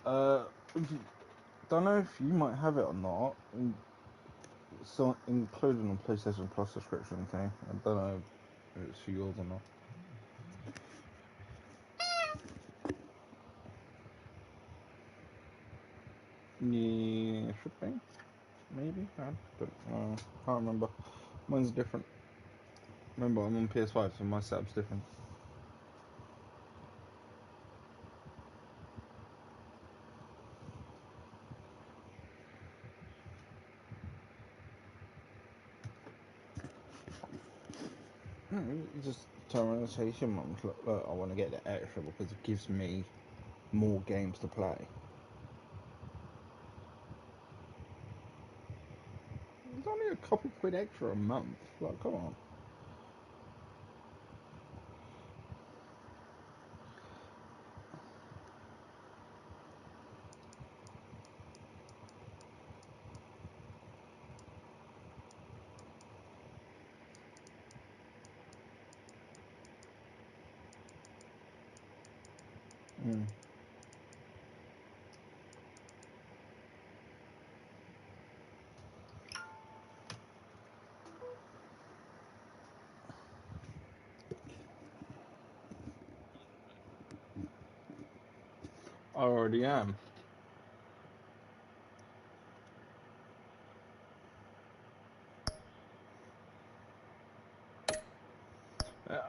If you, don't know if you might have it or not. So included on PlayStation Plus subscription thing. I don't know if it's for yours or not. Yeah, should be. Maybe. I don't know. Can't remember. Mine's different. Remember, I'm on PS5, so my setup's different. You just turn around and say to your mum, look, I want to get the extra because it gives me more games to play. It's only a couple quid extra a month. Like, come on. Mm. I already am.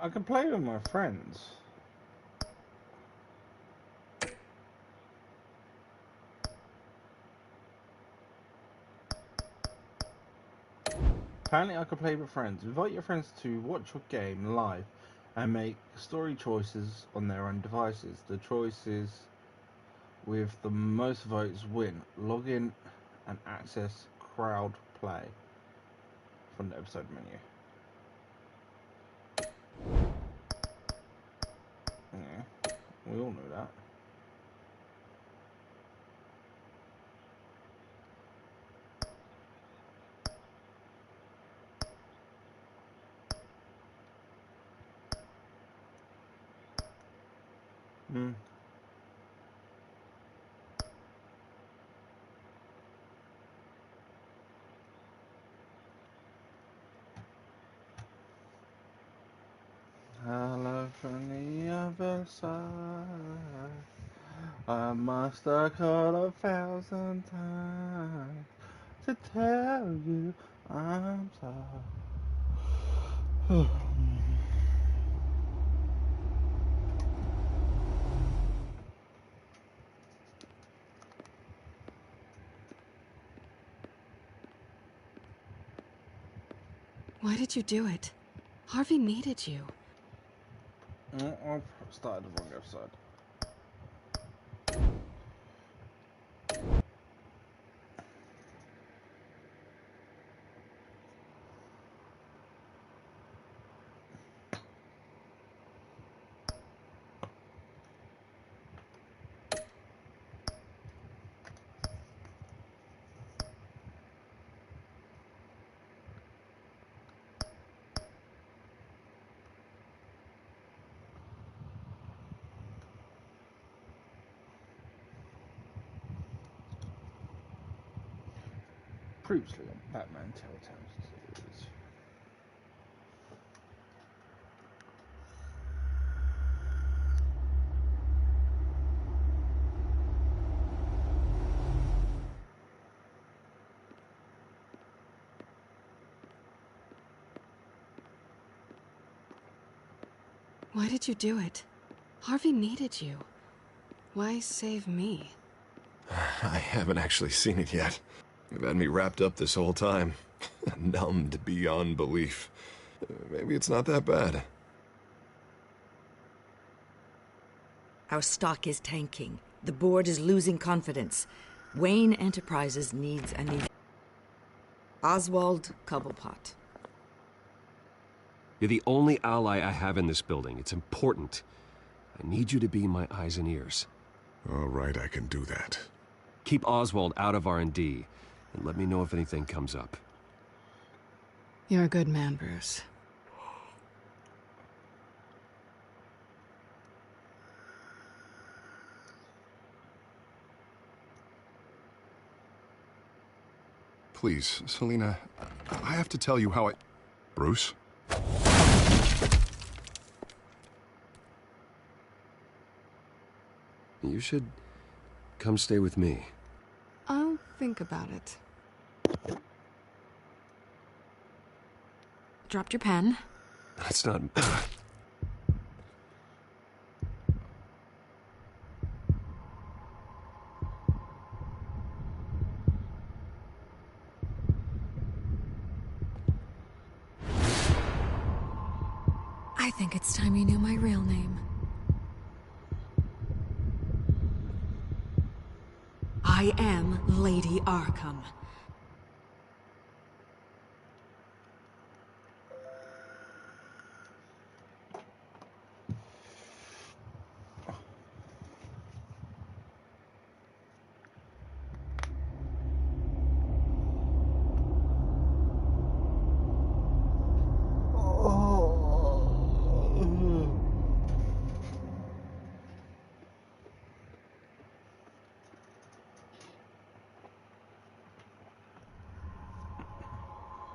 I can play with my friends. Apparently, I can play with friends. Invite your friends to watch your game live and make story choices on their own devices. The choices with the most votes win. Log in and access crowd play from the episode menu. Yeah, we all know that. Hmm. Hello from the other side. I must have called 1,000 times to tell you I'm sorry. Why did you do it? Harvey needed you. I've started the wrong episode. Previously on Batman Telltales series. Why did you do it? Harvey needed you. Why save me? I haven't actually seen it yet. You've had me wrapped up this whole time. Numbed beyond belief. Maybe it's not that bad. Our stock is tanking. The board is losing confidence. Wayne Enterprises needs a new... Oswald Cobblepot. You're the only ally I have in this building. It's important. I need you to be my eyes and ears. All right, I can do that. Keep Oswald out of R&D, and let me know if anything comes up. You're a good man, Bruce. Please, Selena, I have to tell you how I... Bruce? You should come stay with me. I'll think about it. Dropped your pen. That's not... I think it's time you knew my real name. I am Lady Arkham.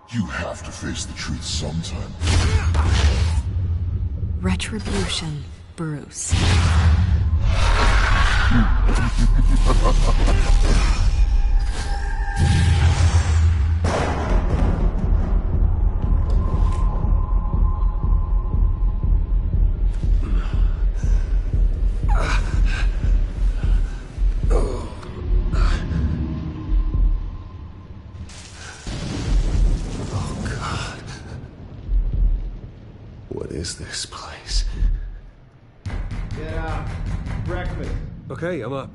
You have to face the truth sometime. Retribution, Bruce. What is this place? Get up. Breakfast. Okay, I'm up.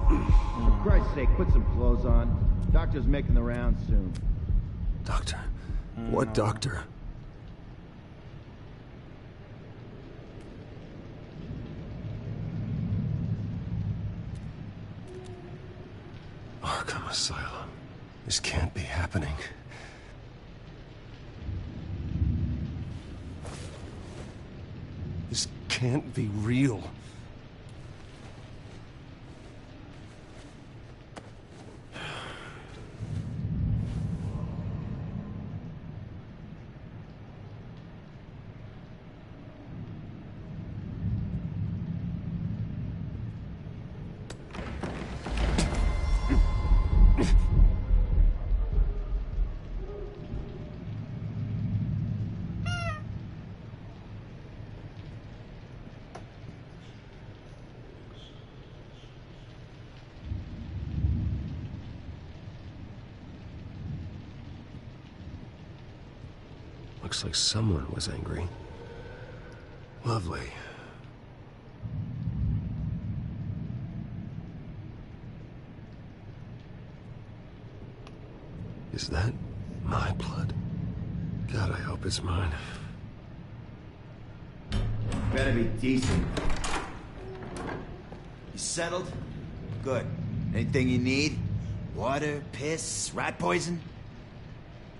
For Christ's sake, put some clothes on. Doctor's making the rounds soon. Doctor? What doctor? Arkham Asylum. This can't be happening. This can't be real. Looks like someone was angry. Lovely. Is that my blood? God, I hope it's mine. Better be decent. You settled? Good. Anything you need? Water, piss, rat poison?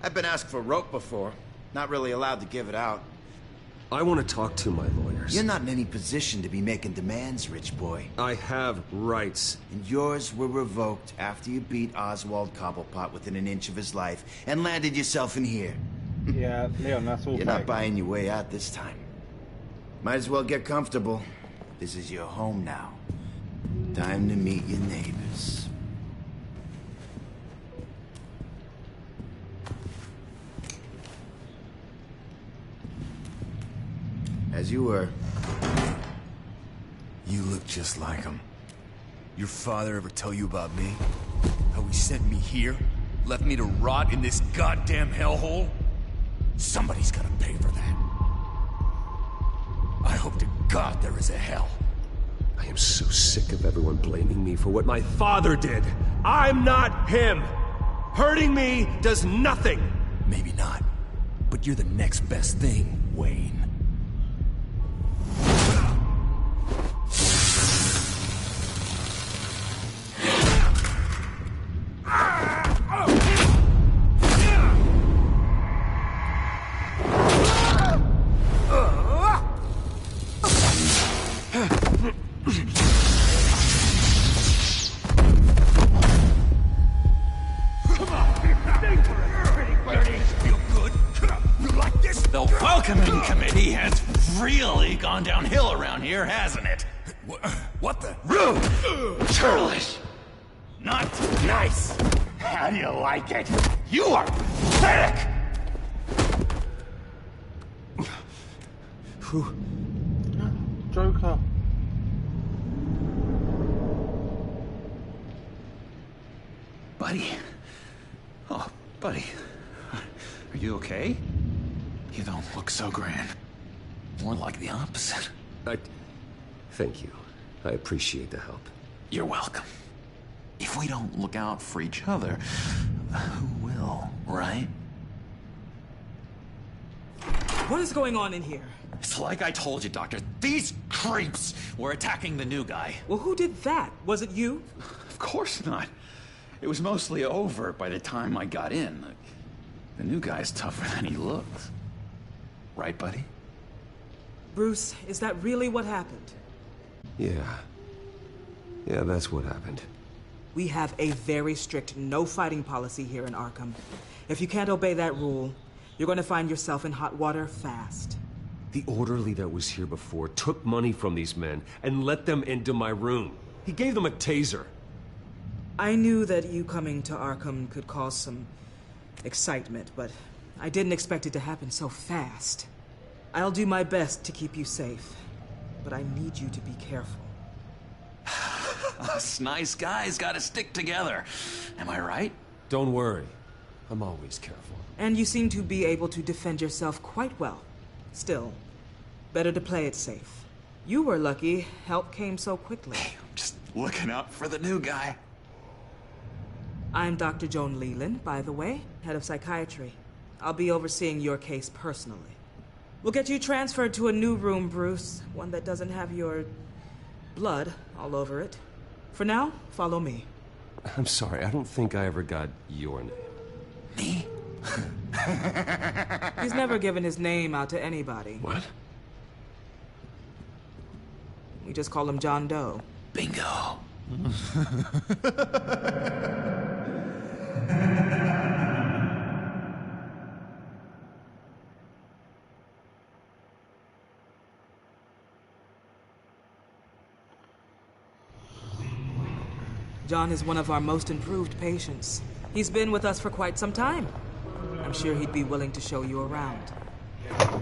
I've been asked for rope before. Not really allowed to give it out. I want to talk to my lawyers. You're not in any position to be making demands, rich boy. I have rights. And yours were revoked after you beat Oswald Cobblepot within an inch of his life and landed yourself in here. Yeah, Leon, that's all You're fake. not buying your way out this time. Might as well get comfortable. This is your home now. Time to meet your neighbors. As you were. You look just like him. Your father ever tell you about me? How he sent me here? Left me to rot in this goddamn hellhole? Somebody's gotta pay for that. I hope to God there is a hell. I am so sick of everyone blaming me for what my father did. I'm not him. Hurting me does nothing. Maybe not. But you're the next best thing, Wayne. really gone downhill around here, hasn't it? What the? Rude! Churlish! Not nice! How do you like it? You are pathetic! Who? Joker. Buddy. Oh, buddy. Are you okay? You don't look so grand. More like the opposite. Thank you. I appreciate the help. You're welcome. If we don't look out for each other, who will, right? What is going on in here? It's like I told you, Doctor. These creeps were attacking the new guy. Well, who did that? Was it you? Of course not. It was mostly over by the time I got in. The new guy's tougher than he looks. Right, buddy? Bruce, is that really what happened? Yeah. Yeah, that's what happened. We have a very strict no fighting policy here in Arkham. If you can't obey that rule, you're going to find yourself in hot water fast. The orderly that was here before took money from these men and let them into my room. He gave them a taser. I knew that you coming to Arkham could cause some excitement, but I didn't expect it to happen so fast. I'll do my best to keep you safe, but I need you to be careful. Us nice guys gotta stick together. Am I right? Don't worry. I'm always careful. And you seem to be able to defend yourself quite well. Still, better to play it safe. You were lucky help came so quickly. I'm just looking out for the new guy. I'm Dr. Joan Leland, by the way, head of psychiatry. I'll be overseeing your case personally. We'll get you transferred to a new room, Bruce. One that doesn't have your blood all over it. For now, follow me. I'm sorry, I don't think I ever got your name. Me? He's never given his name out to anybody. What? We just call him John Doe. Bingo. John is one of our most improved patients. He's been with us for quite some time. I'm sure he'd be willing to show you around.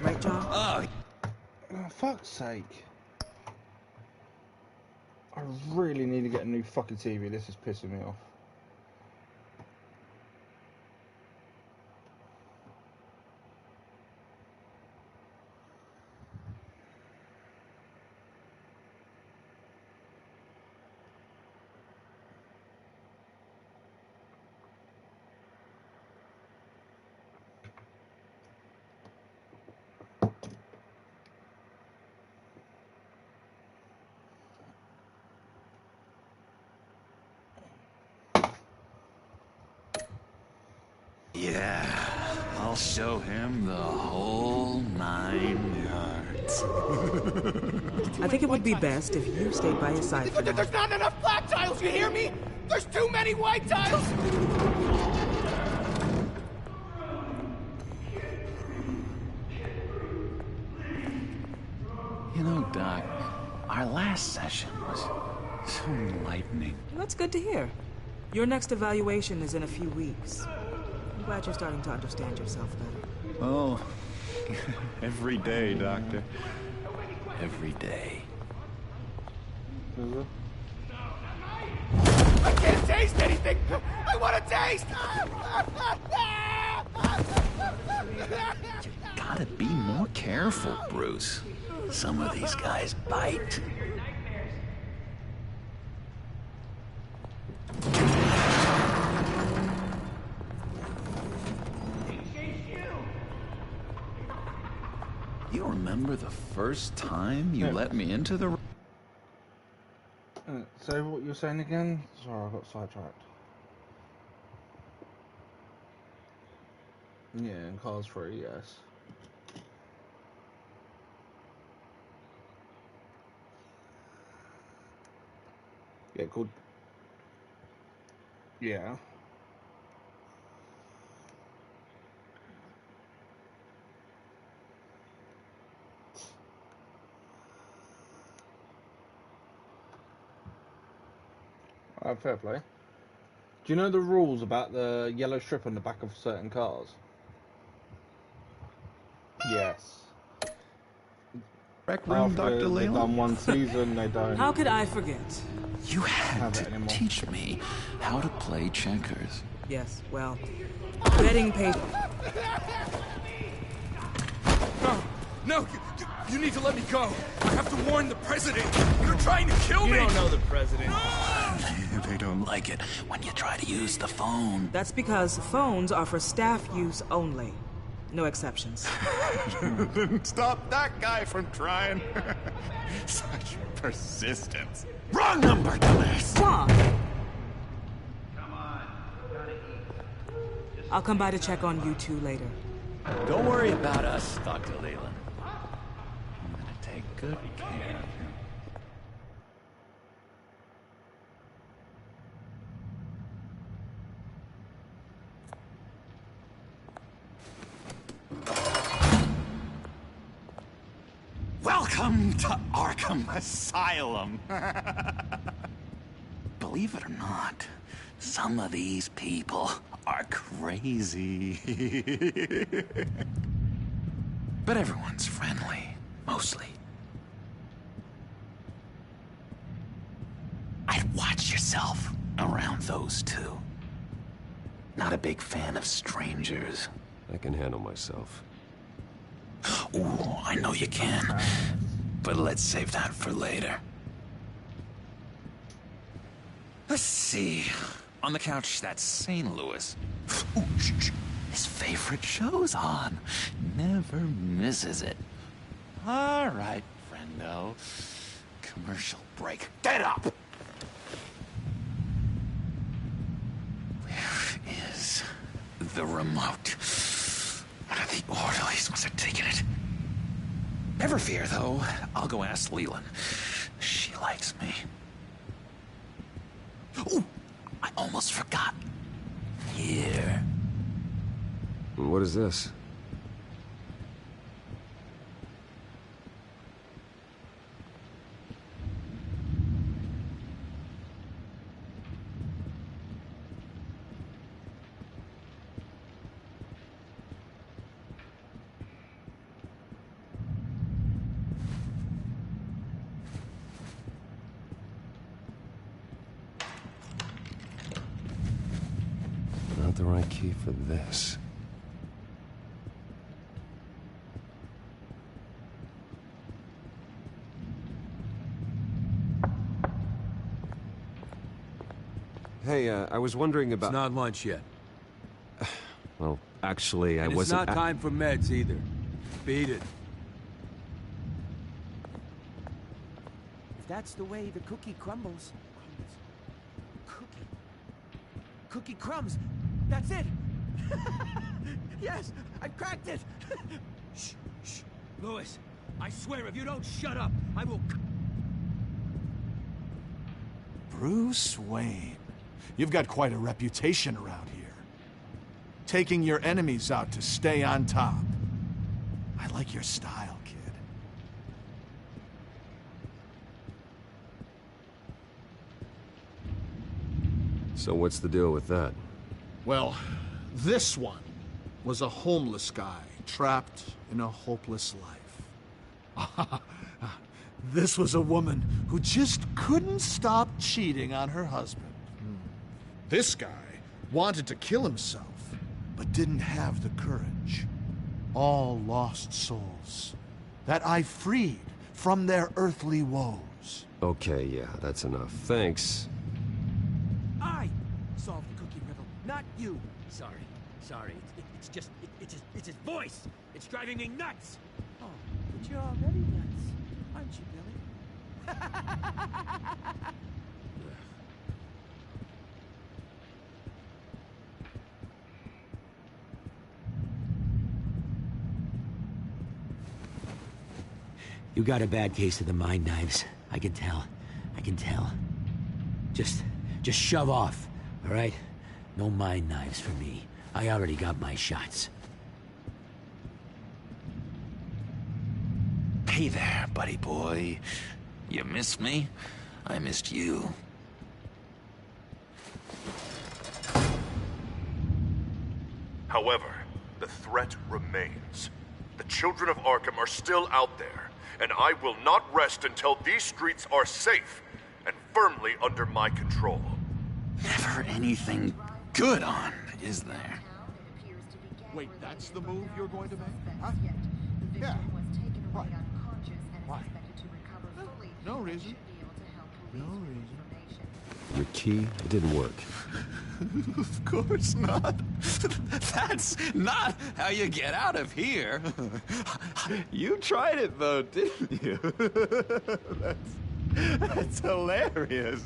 Right, John? Oh, Oh, fuck's sake. I really need to get a new fucking TV. This is pissing me off. yeah. I'll show him the whole 9 yards. I think it would be best if you stayed by his side for now. There's not enough black tiles, you hear me? There's too many white tiles! You know, Doc, our last session was so enlightening. That's good to hear. Your next evaluation is in a few weeks. I'm glad you're starting to understand yourself better. Oh, every day, Doctor. Every day. I can't taste anything! I want to taste! Gotta be more careful, Bruce. Some of these guys bite. You remember the first time you let me into the... Say what you're saying again? Sorry, I got sidetracked. Yeah, in Cars 3, yes. Yeah, called... Yeah. Fair play. Do you know the rules about the yellow strip on the back of certain cars? Yes. Rec room, After Dr. they've Leyland? done one season, they don't How could I forget? You had have to it anymore. teach me how to play checkers. Yes, well, betting paper. No, you need to let me go. I have to warn the president. You're trying to kill me. You don't know the president. They don't like it when you try to use the phone. That's because phones are for staff use only. No exceptions. Stop that guy from trying. Such persistence. Wrong number, dumbass! Come on. I'll come by to check on you two later. Don't worry about us, Dr. Leland. I'm gonna take good care of him. Welcome to Arkham Asylum. Believe it or not, some of these people are crazy. But everyone's friendly, mostly. I'd watch yourself around those two. Not a big fan of strangers. I can handle myself. Ooh, I know you can. But let's save that for later. Let's see. On the couch, that's St. Louis. Ooh, his favorite show's on. Never misses it. All right, friendo. Commercial break. Get up! Where is the remote? One of the orderlies must have taken it. Never fear, though. I'll go ask Leland. She likes me. Ooh, I almost forgot. Here. What is this? Not the right key for this. Hey, I was wondering about... It's not lunch yet. Well, actually, I And wasn't... it's not time for meds either. Beat it. If that's the way the cookie crumbles. Cookie crumbs. That's it. Yes, I cracked it. Shh, shh. Louis, I swear if you don't shut up, I will... Bruce Wayne. You've got quite a reputation around here. Taking your enemies out to stay on top. I like your style, kid. So what's the deal with that? Well, this one was a homeless guy trapped in a hopeless life. This was a woman who just couldn't stop cheating on her husband. This guy wanted to kill himself, but didn't have the courage. All lost souls that I freed from their earthly woes. Okay, yeah, that's enough. Thanks. I solved the cookie riddle, not you. Sorry. It's his voice. It's driving me nuts. Oh, but you're already nuts, aren't you, Billy? You got a bad case of the mind knives. I can tell. Just shove off, all right? No mind knives for me. I already got my shots. Hey there, buddy boy. You missed me? I missed you. However, the threat remains. The children of Arkham are still out there, and I will not rest until these streets are safe and firmly under my control. Never anything good on, is there? Wait, that's the move you're going to make? Huh? Yeah. Why? Why? No reason. No reason. Your key, it didn't work. Of course not. That's not how you get out of here. You tried it though, didn't you? That's hilarious.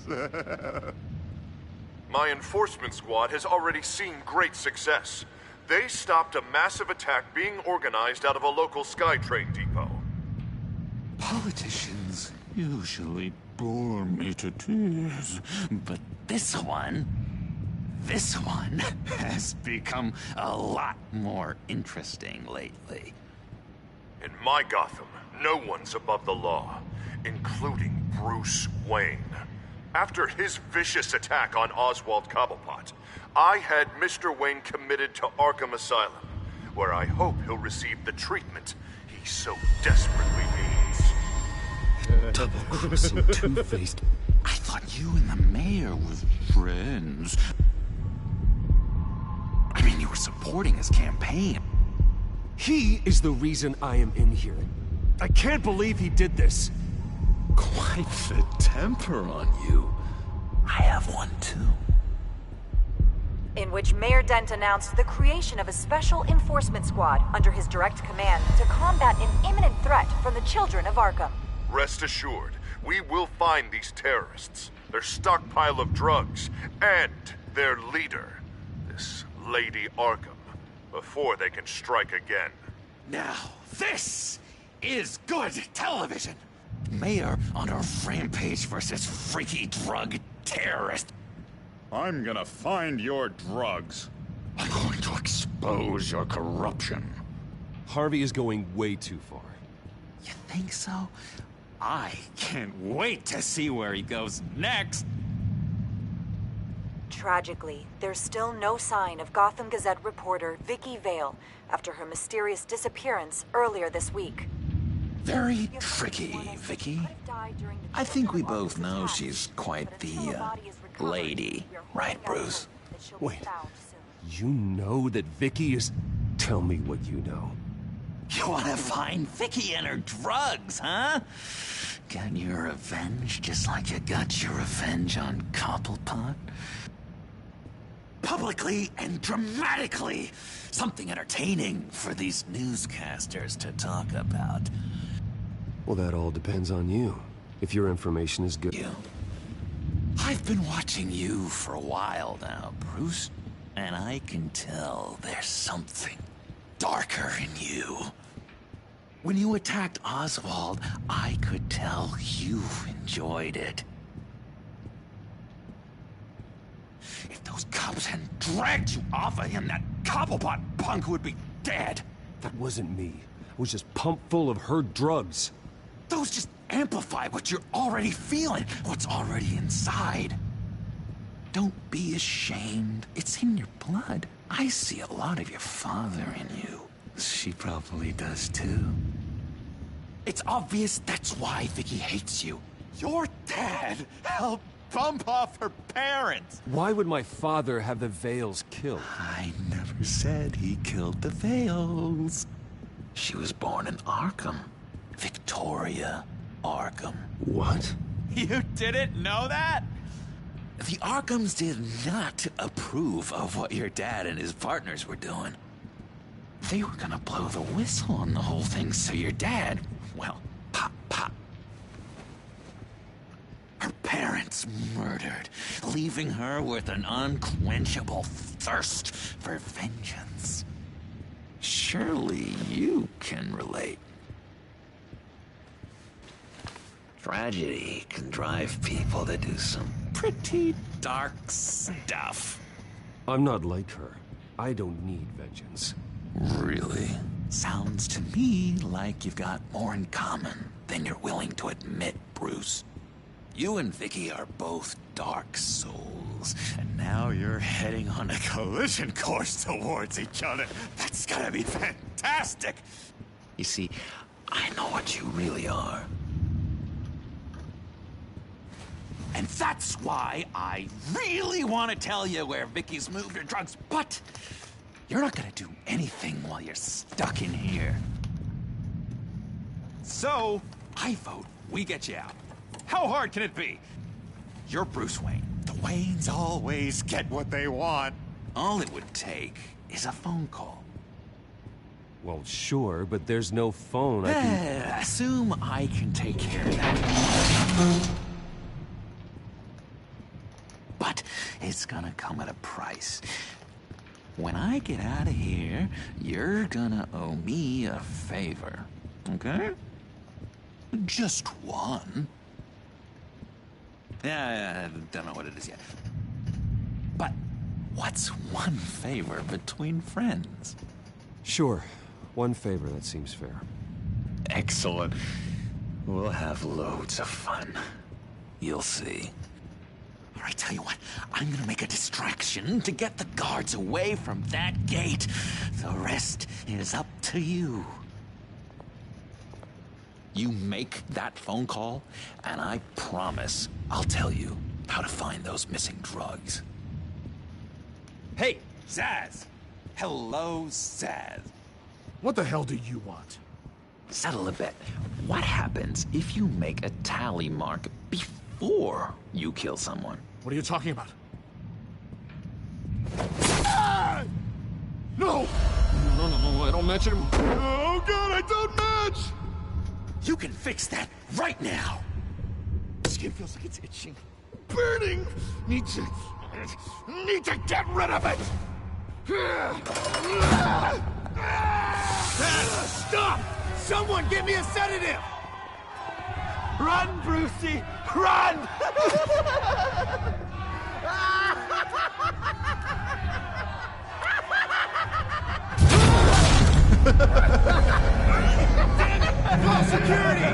My enforcement squad has already seen great success. They stopped a massive attack being organized out of a local SkyTrain depot. Politicians usually bore me to tears, but this one has become a lot more interesting lately. In my Gotham, no one's above the law, including Bruce Wayne. After his vicious attack on Oswald Cobblepot, I had Mr. Wayne committed to Arkham Asylum, where I hope he'll receive the treatment he so desperately needs. Double-crossing, two-faced... I thought you and the mayor were friends. I mean, you were supporting his campaign. He is the reason I am in here. I can't believe he did this. Quite the temper on you. I have one too. In which Mayor Dent announced the creation of a special enforcement squad under his direct command to combat an imminent threat from the children of Arkham. Rest assured, we will find these terrorists, their stockpile of drugs, and their leader, this Lady Arkham, before they can strike again. Now, this is good television. Mayor on a rampage versus freaky drug terrorist. I'm gonna find your drugs. I'm going to expose your corruption. Harvey is going way too far. You think so? I can't wait to see where he goes next. Tragically, there's still no sign of Gotham Gazette reporter Vicky Vale after her mysterious disappearance earlier this week. Very tricky, Vicky. I think we both know she's quite the, lady, right, Bruce? Wait, you know that Vicky is... Tell me what you know. You want to find Vicky and her drugs, huh? Get your revenge just like you got your revenge on Cobblepot? Publicly and dramatically! Something entertaining for these newscasters to talk about. Well, that all depends on you. If your information is good... I've been watching you for a while now, Bruce. And I can tell there's something darker in you. When you attacked Oswald, I could tell you enjoyed it. If those cops hadn't dragged you off of him, that Cobblepot punk would be dead. That wasn't me. I was just pumped full of her drugs. Those just amplify what you're already feeling, what's already inside. Don't be ashamed. It's in your blood. I see a lot of your father in you. She probably does too. It's obvious that's why Vicky hates you. Your dad helped bump off her parents. Why would my father have the Vales killed? I never said he killed the Vales. She was born in Arkham. Victoria Arkham. What? You didn't know that? The Arkhams did not approve of what your dad and his partners were doing. They were gonna blow the whistle on the whole thing, so your dad, well, pop. Her parents murdered, leaving her with an unquenchable thirst for vengeance. Surely you can relate. Tragedy can drive people to do some pretty dark stuff. I'm not like her. I don't need vengeance. Really? Sounds to me like you've got more in common than you're willing to admit, Bruce. You and Vicky are both dark souls, and now you're heading on a collision course towards each other. That's gonna be fantastic! You see, I know what you really are. And that's why I really want to tell you where Vicky's moved her drugs, but you're not gonna do anything while you're stuck in here. So, I vote we get you out. How hard can it be? You're Bruce Wayne. The Waynes always get what they want. All it would take is a phone call. Well, sure, but there's no phone. I can... Assume I can take care of that. But it's gonna come at a price. When I get out of here, you're gonna owe me a favor, okay? Just one. Yeah, I don't know what it is yet. But what's one favor between friends? Sure. One favor, that seems fair. Excellent. We'll have loads of fun. You'll see. All right, tell you what. I'm gonna make a distraction to get the guards away from that gate. The rest is up to you. You make that phone call, and I promise I'll tell you how to find those missing drugs. Hey, Zaz! Hello, Zaz. What the hell do you want? Settle a bet. What happens if you make a tally mark before you kill someone? What are you talking about? Ah! No! No, I don't match him. Oh, God, I don't match! You can fix that right now! Skin feels like it's itching. Burning! Need to get rid of it! Stop! Someone give me a sedative! Run, Brucey! Run! Damn it! Call security!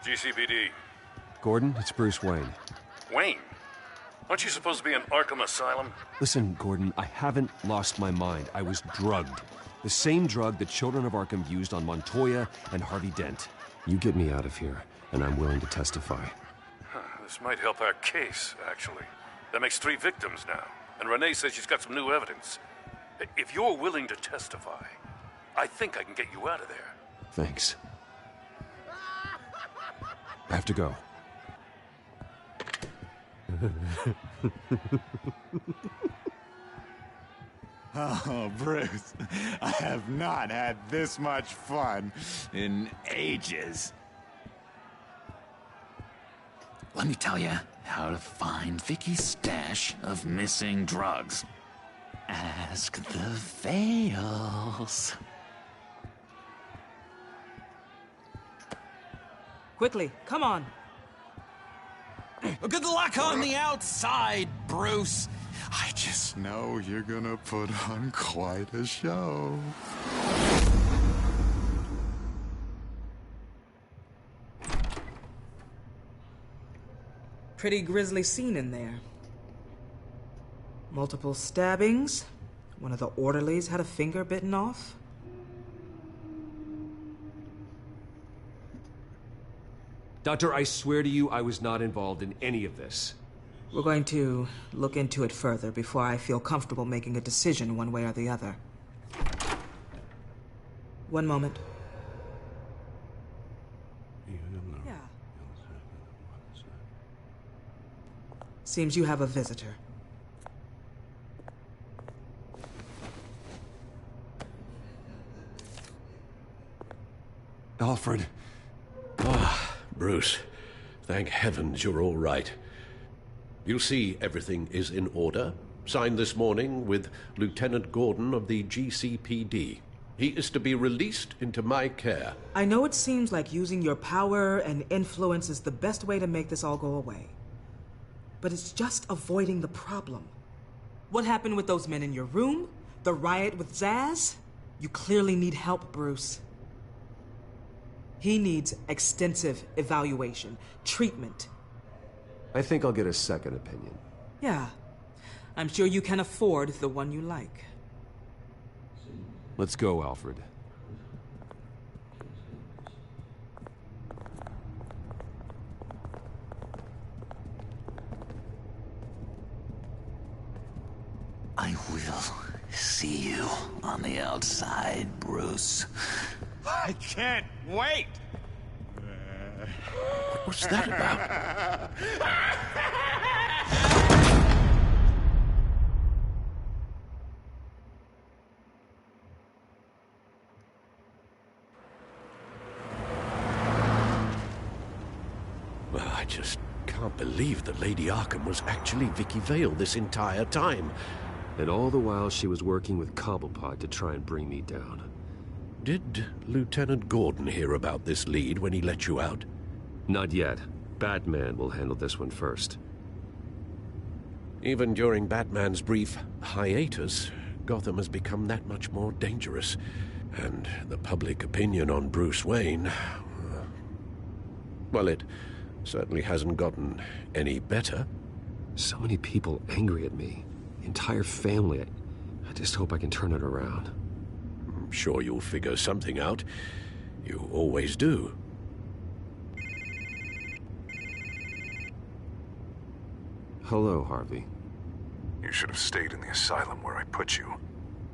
GCPD. Gordon, it's Bruce Wayne. Wayne? Aren't you supposed to be in Arkham Asylum? Listen, Gordon, I haven't lost my mind. I was drugged. The same drug the children of Arkham used on Montoya and Harvey Dent. You get me out of here, and I'm willing to testify. This might help our case, actually. That makes 3 victims now, and Renee says she's got some new evidence. If you're willing to testify, I think I can get you out of there. Thanks. I have to go. Oh, Bruce, I have not had this much fun in ages. Let me tell you how to find Vicky's stash of missing drugs. Ask the Veils. Quickly, come on. Good luck on the outside, Bruce. I just know you're gonna put on quite a show. Pretty grisly scene in there. Multiple stabbings. One of the orderlies had a finger bitten off. Doctor, I swear to you, I was not involved in any of this. We're going to look into it further before I feel comfortable making a decision one way or the other. One moment. Yeah. Seems you have a visitor. Alfred. Ah, Bruce. Thank heavens you're all right. You see everything is in order. Signed this morning with Lieutenant Gordon of the GCPD. He is to be released into my care. I know it seems like using your power and influence is the best way to make this all go away. But it's just avoiding the problem. What happened with those men in your room? The riot with Zaz? You clearly need help, Bruce. He needs extensive evaluation, treatment. I think I'll get a second opinion. Yeah. I'm sure you can afford the one you like. Let's go, Alfred. I will see you on the outside, Bruce. I can't wait! What's that about? Well, I just can't believe that Lady Arkham was actually Vicky Vale this entire time. And all the while she was working with Cobblepot to try and bring me down. Did Lieutenant Gordon hear about this lead when he let you out? Not yet. Batman will handle this one first. Even during Batman's brief hiatus, Gotham has become that much more dangerous. And the public opinion on Bruce Wayne... well, it certainly hasn't gotten any better. So many people angry at me. Entire family. I just hope I can turn it around. I'm sure you'll figure something out. You always do. Hello, Harvey. You should have stayed in the asylum where I put you.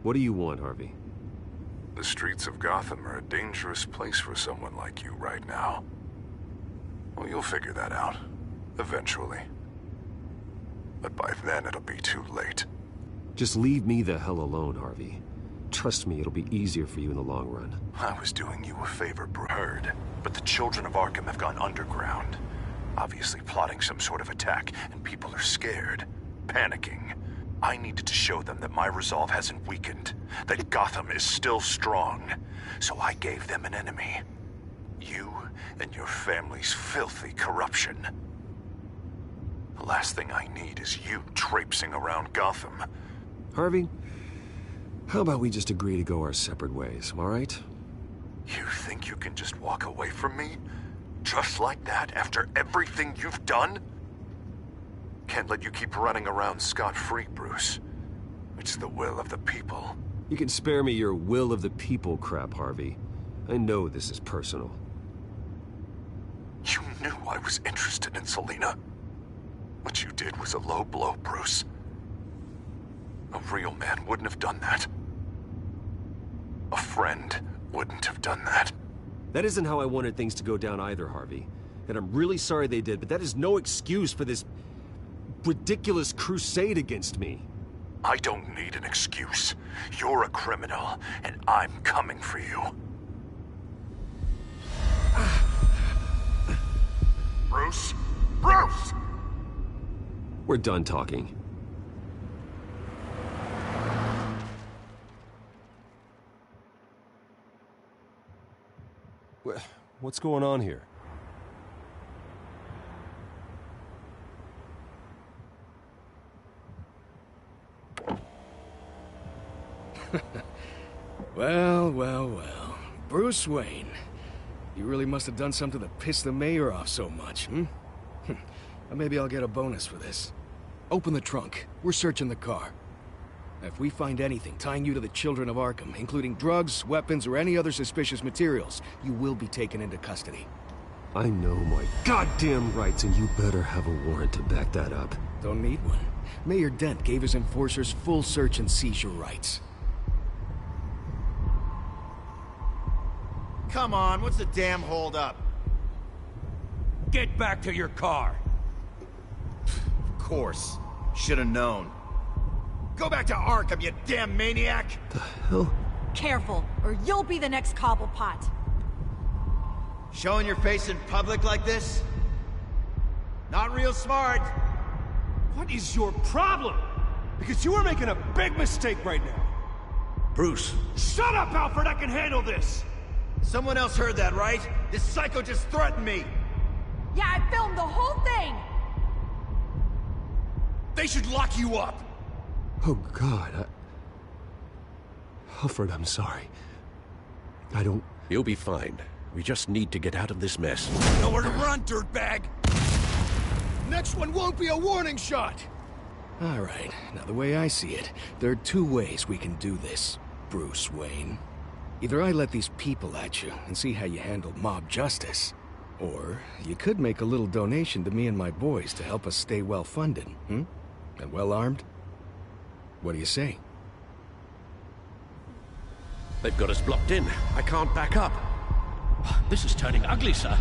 What do you want, Harvey? The streets of Gotham are a dangerous place for someone like you right now. Well, you'll figure that out. Eventually. But by then, it'll be too late. Just leave me the hell alone, Harvey. Trust me, it'll be easier for you in the long run. I was doing you a favor, Heard. But the children of Arkham have gone underground. Obviously plotting some sort of attack, and people are scared. Panicking. I needed to show them that my resolve hasn't weakened. That Gotham is still strong. So I gave them an enemy. You and your family's filthy corruption. The last thing I need is you traipsing around Gotham. Harvey, how about we just agree to go our separate ways, all right? You think you can just walk away from me? Just like that, after everything you've done? Can't let you keep running around scot-free, Bruce. It's the will of the people. You can spare me your will of the people crap, Harvey. I know this is personal. You knew I was interested in Selina. What you did was a low blow, Bruce. A real man wouldn't have done that. A friend wouldn't have done that. That isn't how I wanted things to go down either, Harvey. And I'm really sorry they did, but that is no excuse for this ridiculous crusade against me. I don't need an excuse. You're a criminal, and I'm coming for you. Bruce? Bruce! We're done talking. What's going on here? Well, well, well. Bruce Wayne. You really must have done something to piss the mayor off so much, hmm? Maybe I'll get a bonus for this. Open the trunk. We're searching the car. If we find anything tying you to the children of Arkham, including drugs, weapons, or any other suspicious materials, you will be taken into custody. I know my goddamn rights, and you better have a warrant to back that up. Don't need one. Mayor Dent gave his enforcers full search and seizure rights. Come on, what's the damn holdup? Get back to your car! Of course. Should have known. Go back to Arkham, you damn maniac! The hell? Careful, or you'll be the next Cobblepot. Showing your face in public like this? Not real smart. What is your problem? Because you are making a big mistake right now. Bruce. Shut up, Alfred! I can handle this! Someone else heard that, right? This psycho just threatened me! Yeah, I filmed the whole thing! They should lock you up! Oh, God. Alfred, I'm sorry. I don't... You'll be fine. We just need to get out of this mess. Nowhere to run, dirtbag! Next one won't be a warning shot! All right, now the way I see it, there are two ways we can do this, Bruce Wayne. Either I let these people at you and see how you handle mob justice, or you could make a little donation to me and my boys to help us stay well-funded, And well-armed? What do you say? They've got us blocked in. I can't back up. This is turning ugly, sir.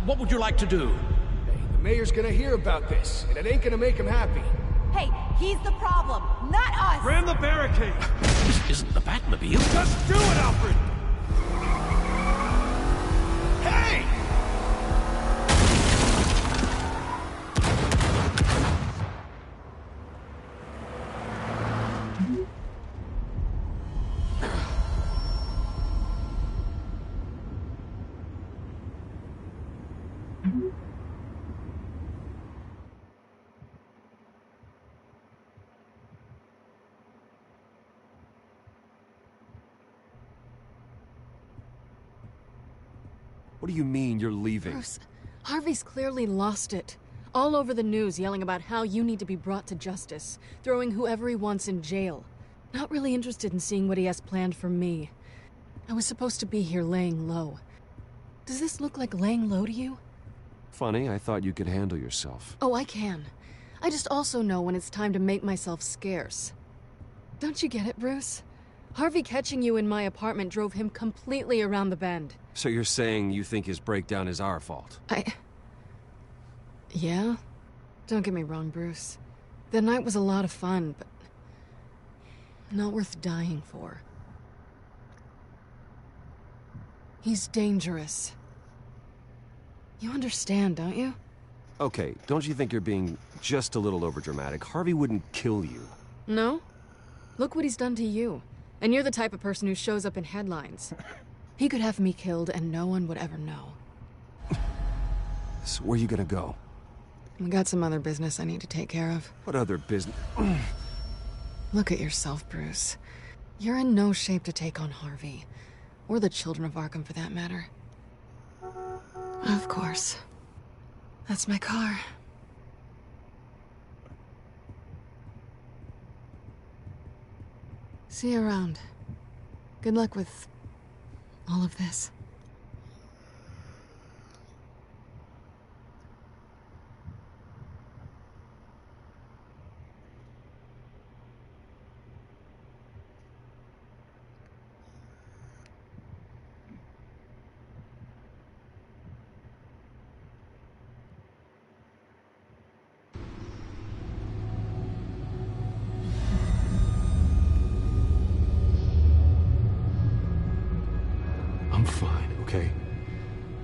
What would you like to do? Hey, the mayor's gonna hear about this, and it ain't gonna make him happy. Hey, he's the problem, not us! Ram the barricade! This isn't the Batmobile. Just do it, Alfred! Hey! What do you mean you're leaving? Bruce, Harvey's clearly lost it. All over the news yelling about how you need to be brought to justice, throwing whoever he wants in jail. Not really interested in seeing what he has planned for me. I was supposed to be here laying low. Does this look like laying low to you? Funny, I thought you could handle yourself. Oh, I can. I just also know when it's time to make myself scarce. Don't you get it, Bruce? Harvey catching you in my apartment drove him completely around the bend. So you're saying you think his breakdown is our fault? Yeah? Don't get me wrong, Bruce. The night was a lot of fun, but not worth dying for. He's dangerous. You understand, don't you? Okay, don't you think you're being just a little overdramatic? Harvey wouldn't kill you. No? Look what he's done to you. And you're the type of person who shows up in headlines. He could have me killed and no one would ever know. So where are you gonna go? I got some other business I need to take care of. What other business? Look at yourself, Bruce. You're in no shape to take on Harvey. Or the children of Arkham, for that matter. Of course. That's my car. See you around. Good luck with all of this. I'm fine, okay?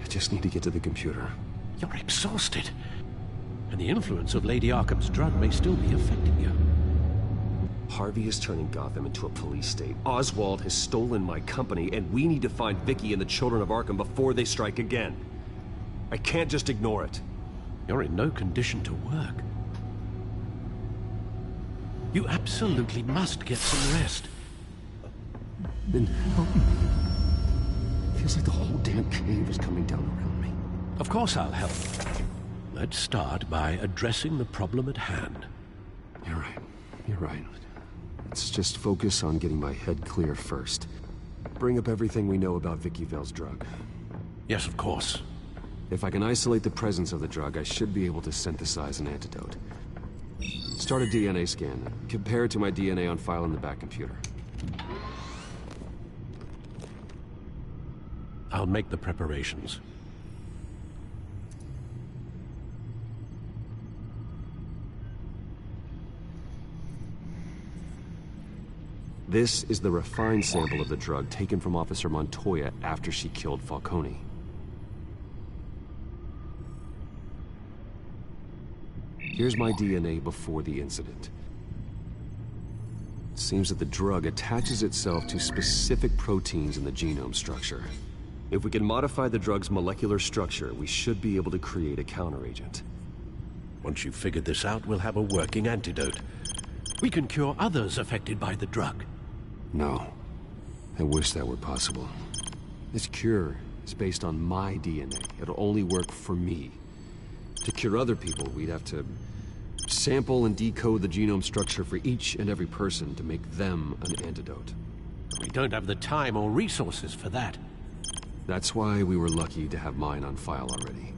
I just need to get to the computer. You're exhausted. And the influence of Lady Arkham's drug may still be affecting you. Harvey is turning Gotham into a police state. Oswald has stolen my company, and we need to find Vicky and the children of Arkham before they strike again. I can't just ignore it. You're in no condition to work. You absolutely must get some rest. Then help me. Feels like the whole damn cave is coming down around me. Of course I'll help. Let's start by addressing the problem at hand. You're right. You're right. Let's just focus on getting my head clear first. Bring up everything we know about Vicky Vale's drug. Yes, of course. If I can isolate the presence of the drug, I should be able to synthesize an antidote. Start a DNA scan. Compare it to my DNA on file in the back computer. I'll make the preparations. This is the refined sample of the drug taken from Officer Montoya after she killed Falcone. Here's my DNA before the incident. It seems that the drug attaches itself to specific proteins in the genome structure. If we can modify the drug's molecular structure, we should be able to create a counteragent. Once you've figured this out, we'll have a working antidote. We can cure others affected by the drug. No. I wish that were possible. This cure is based on my DNA. It'll only work for me. To cure other people, we'd have to sample and decode the genome structure for each and every person to make them an antidote. We don't have the time or resources for that. That's why we were lucky to have mine on file already.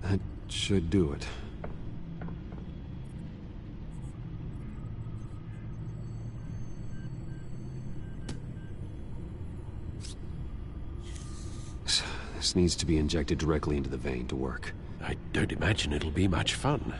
That should do it. This needs to be injected directly into the vein to work. I don't imagine it'll be much fun.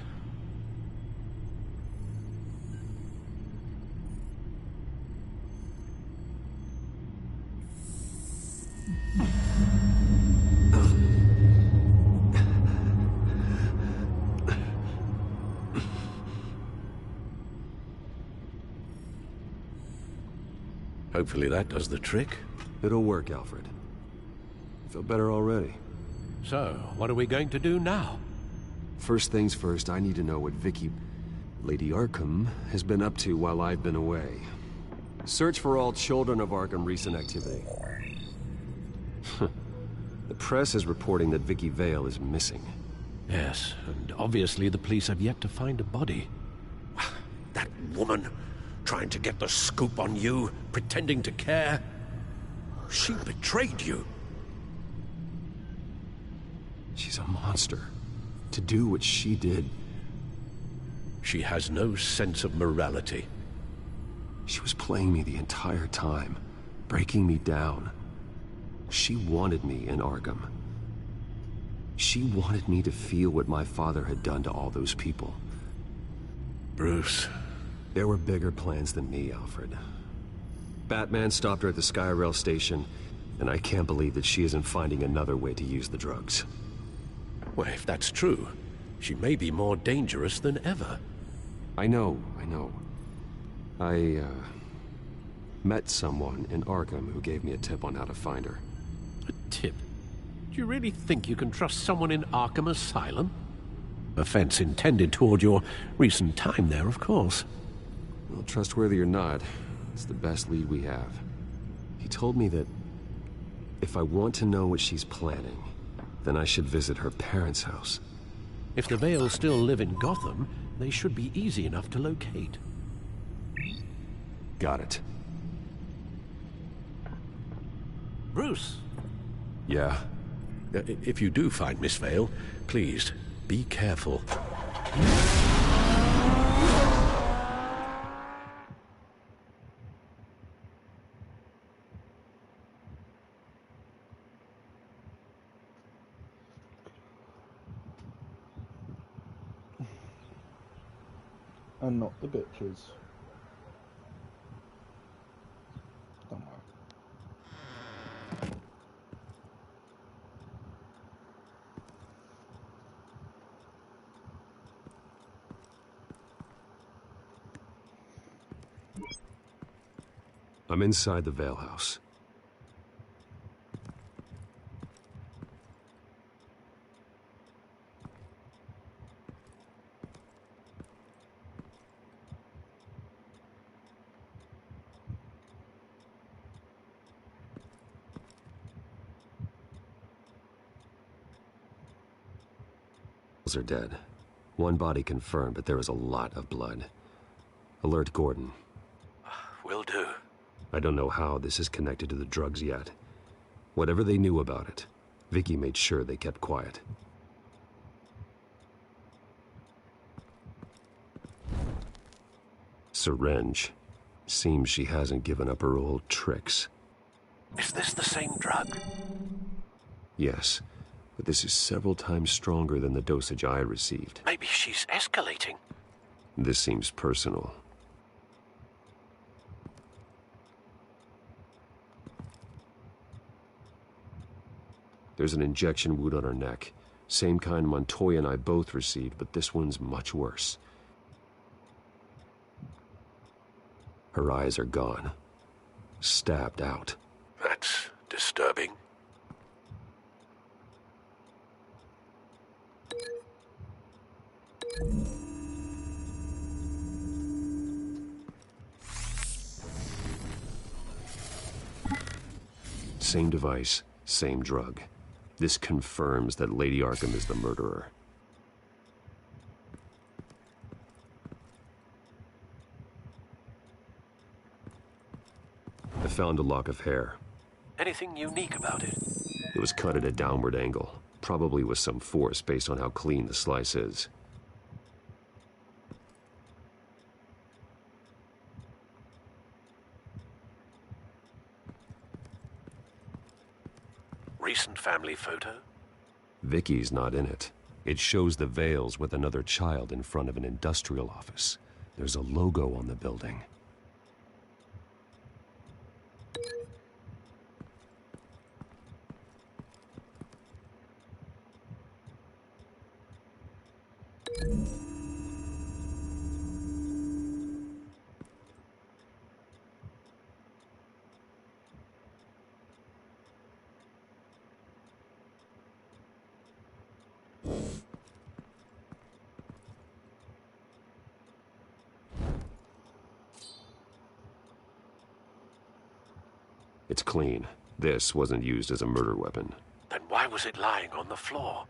Hopefully that does the trick. It'll work, Alfred. I feel better already. So, what are we going to do now? First things first, I need to know what Lady Arkham, has been up to while I've been away. Search for all children of Arkham recent activity. The press is reporting that Vicky Vale is missing. Yes, and obviously the police have yet to find a body. That woman, trying to get the scoop on you, pretending to care. She betrayed you. She's a monster. To do what she did. She has no sense of morality. She was playing me the entire time, breaking me down. She wanted me in Arkham. She wanted me to feel what my father had done to all those people. Bruce. There were bigger plans than me, Alfred. Batman stopped her at the Skyrail station, and I can't believe that she isn't finding another way to use the drugs. Well, if that's true, she may be more dangerous than ever. I know. I met someone in Arkham who gave me a tip on how to find her. A tip? Do you really think you can trust someone in Arkham Asylum? Offense intended toward your recent time there, of course. Well, trustworthy or not, it's the best lead we have. He told me that if I want to know what she's planning, then I should visit her parents' house. If the Vales still live in Gotham, they should be easy enough to locate. Got it. Bruce! Yeah? If you do find Miss Vale, please, be careful. And not the bitches. Don't worry. I'm inside the Vale house. Are dead. One body confirmed, but there is a lot of blood. Alert Gordon. Will do. I don't know how this is connected to the drugs yet. Whatever they knew about it, Vicky made sure they kept quiet. Syringe. Seems she hasn't given up her old tricks. Is this the same drug? Yes. But this is several times stronger than the dosage I received. Maybe she's escalating. This seems personal. There's an injection wound on her neck. Same kind Montoya and I both received, but this one's much worse. Her eyes are gone. Stabbed out. That's disturbing. Same device, same drug. This confirms that Lady Arkham is the murderer. I found a lock of hair. Anything unique about it? It was cut at a downward angle, probably with some force based on how clean the slice is. Recent family photo? Vicky's not in it. It shows the Vales with another child in front of an industrial office. There's a logo on the building. It's clean. This wasn't used as a murder weapon. Then why was it lying on the floor?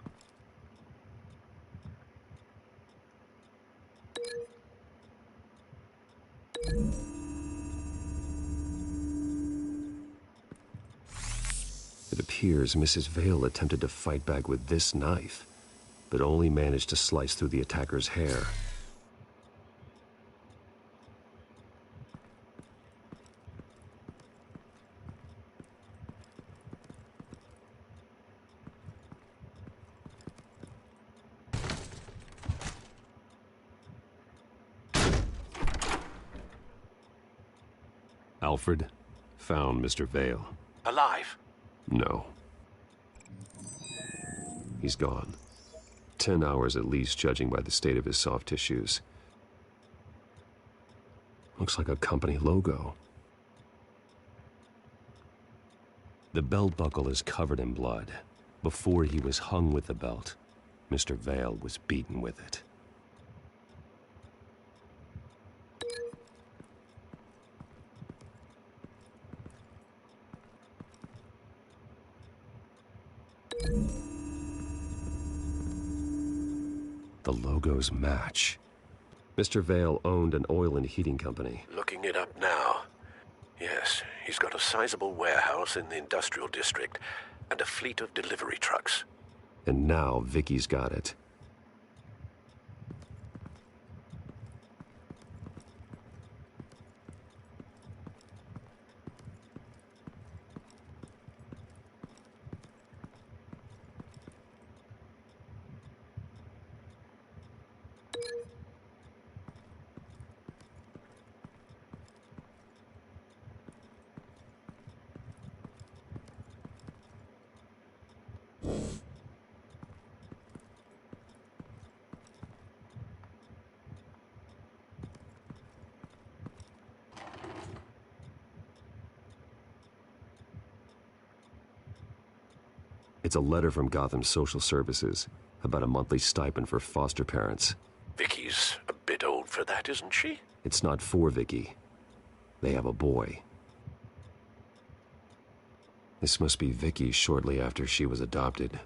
It appears Mrs. Vale attempted to fight back with this knife, but only managed to slice through the attacker's hair. Alfred found Mr. Vale. Alive? No. He's gone. 10 hours at least, judging by the state of his soft tissues. Looks like a company logo. The belt buckle is covered in blood. Before he was hung with the belt, Mr. Vale was beaten with it. The logos match. Mr. Vale owned an oil and heating company. Looking it up now. Yes, he's got a sizable warehouse in the industrial district and a fleet of delivery trucks. And now Vicky's got it. It's a letter from Gotham Social Services about a monthly stipend for foster parents. Vicky's a bit old for that, isn't she? It's not for Vicky. They have a boy. This must be Vicky shortly after she was adopted.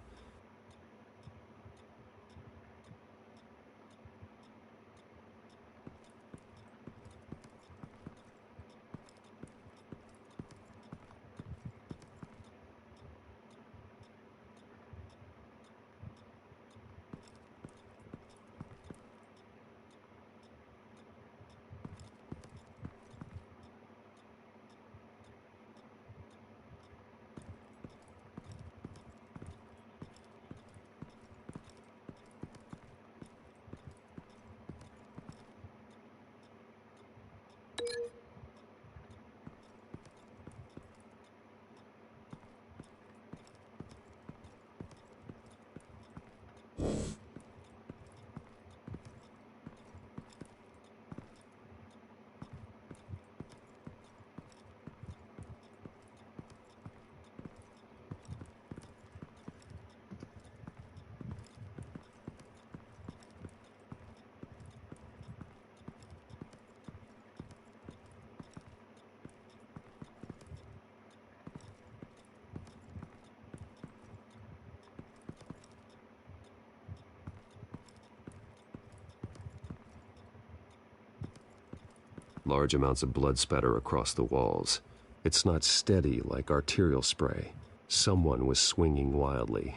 Large amounts of blood spatter across the walls. It's not steady like arterial spray. Someone was swinging wildly.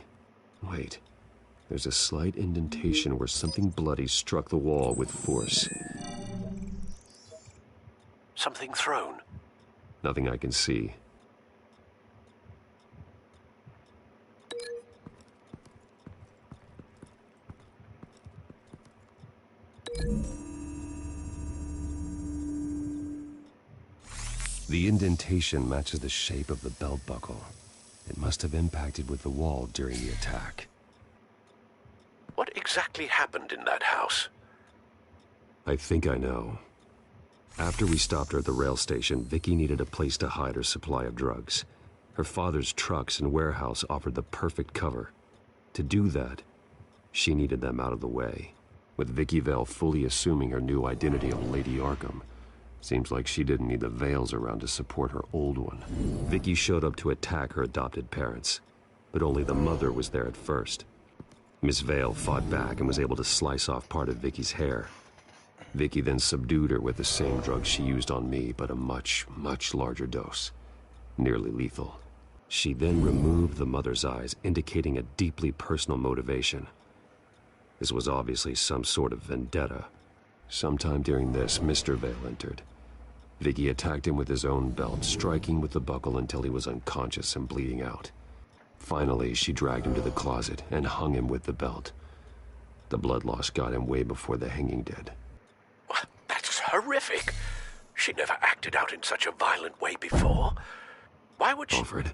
Wait, there's a slight indentation where something bloody struck the wall with force. Something thrown. Nothing I can see. The indentation matches the shape of the belt buckle. It must have impacted with the wall during the attack. What exactly happened in that house? I think I know. After we stopped her at the rail station, Vicky needed a place to hide her supply of drugs. Her father's trucks and warehouse offered the perfect cover. To do that, she needed them out of the way. With Vicky Vale fully assuming her new identity of Lady Arkham, seems like she didn't need the veils around to support her old one. Vicky showed up to attack her adopted parents, but only the mother was there at first. Miss Vale fought back and was able to slice off part of Vicky's hair. Vicky then subdued her with the same drug she used on me, but a much, much larger dose. Nearly lethal. She then removed the mother's eyes, indicating a deeply personal motivation. This was obviously some sort of vendetta. Sometime during this, Mr. Vale entered. Vicky attacked him with his own belt, striking with the buckle until he was unconscious and bleeding out. Finally, she dragged him to the closet and hung him with the belt. The blood loss got him way before the hanging did. That's horrific. She never acted out in such a violent way before. Why would she... Alfred,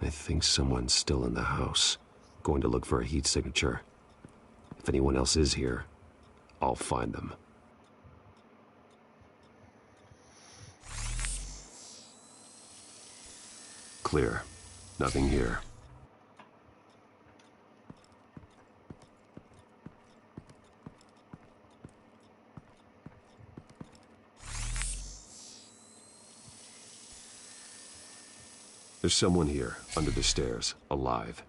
I think someone's still in the house, going to look for a heat signature. If anyone else is here, I'll find them. Clear. Nothing here. There's someone here, under the stairs, alive.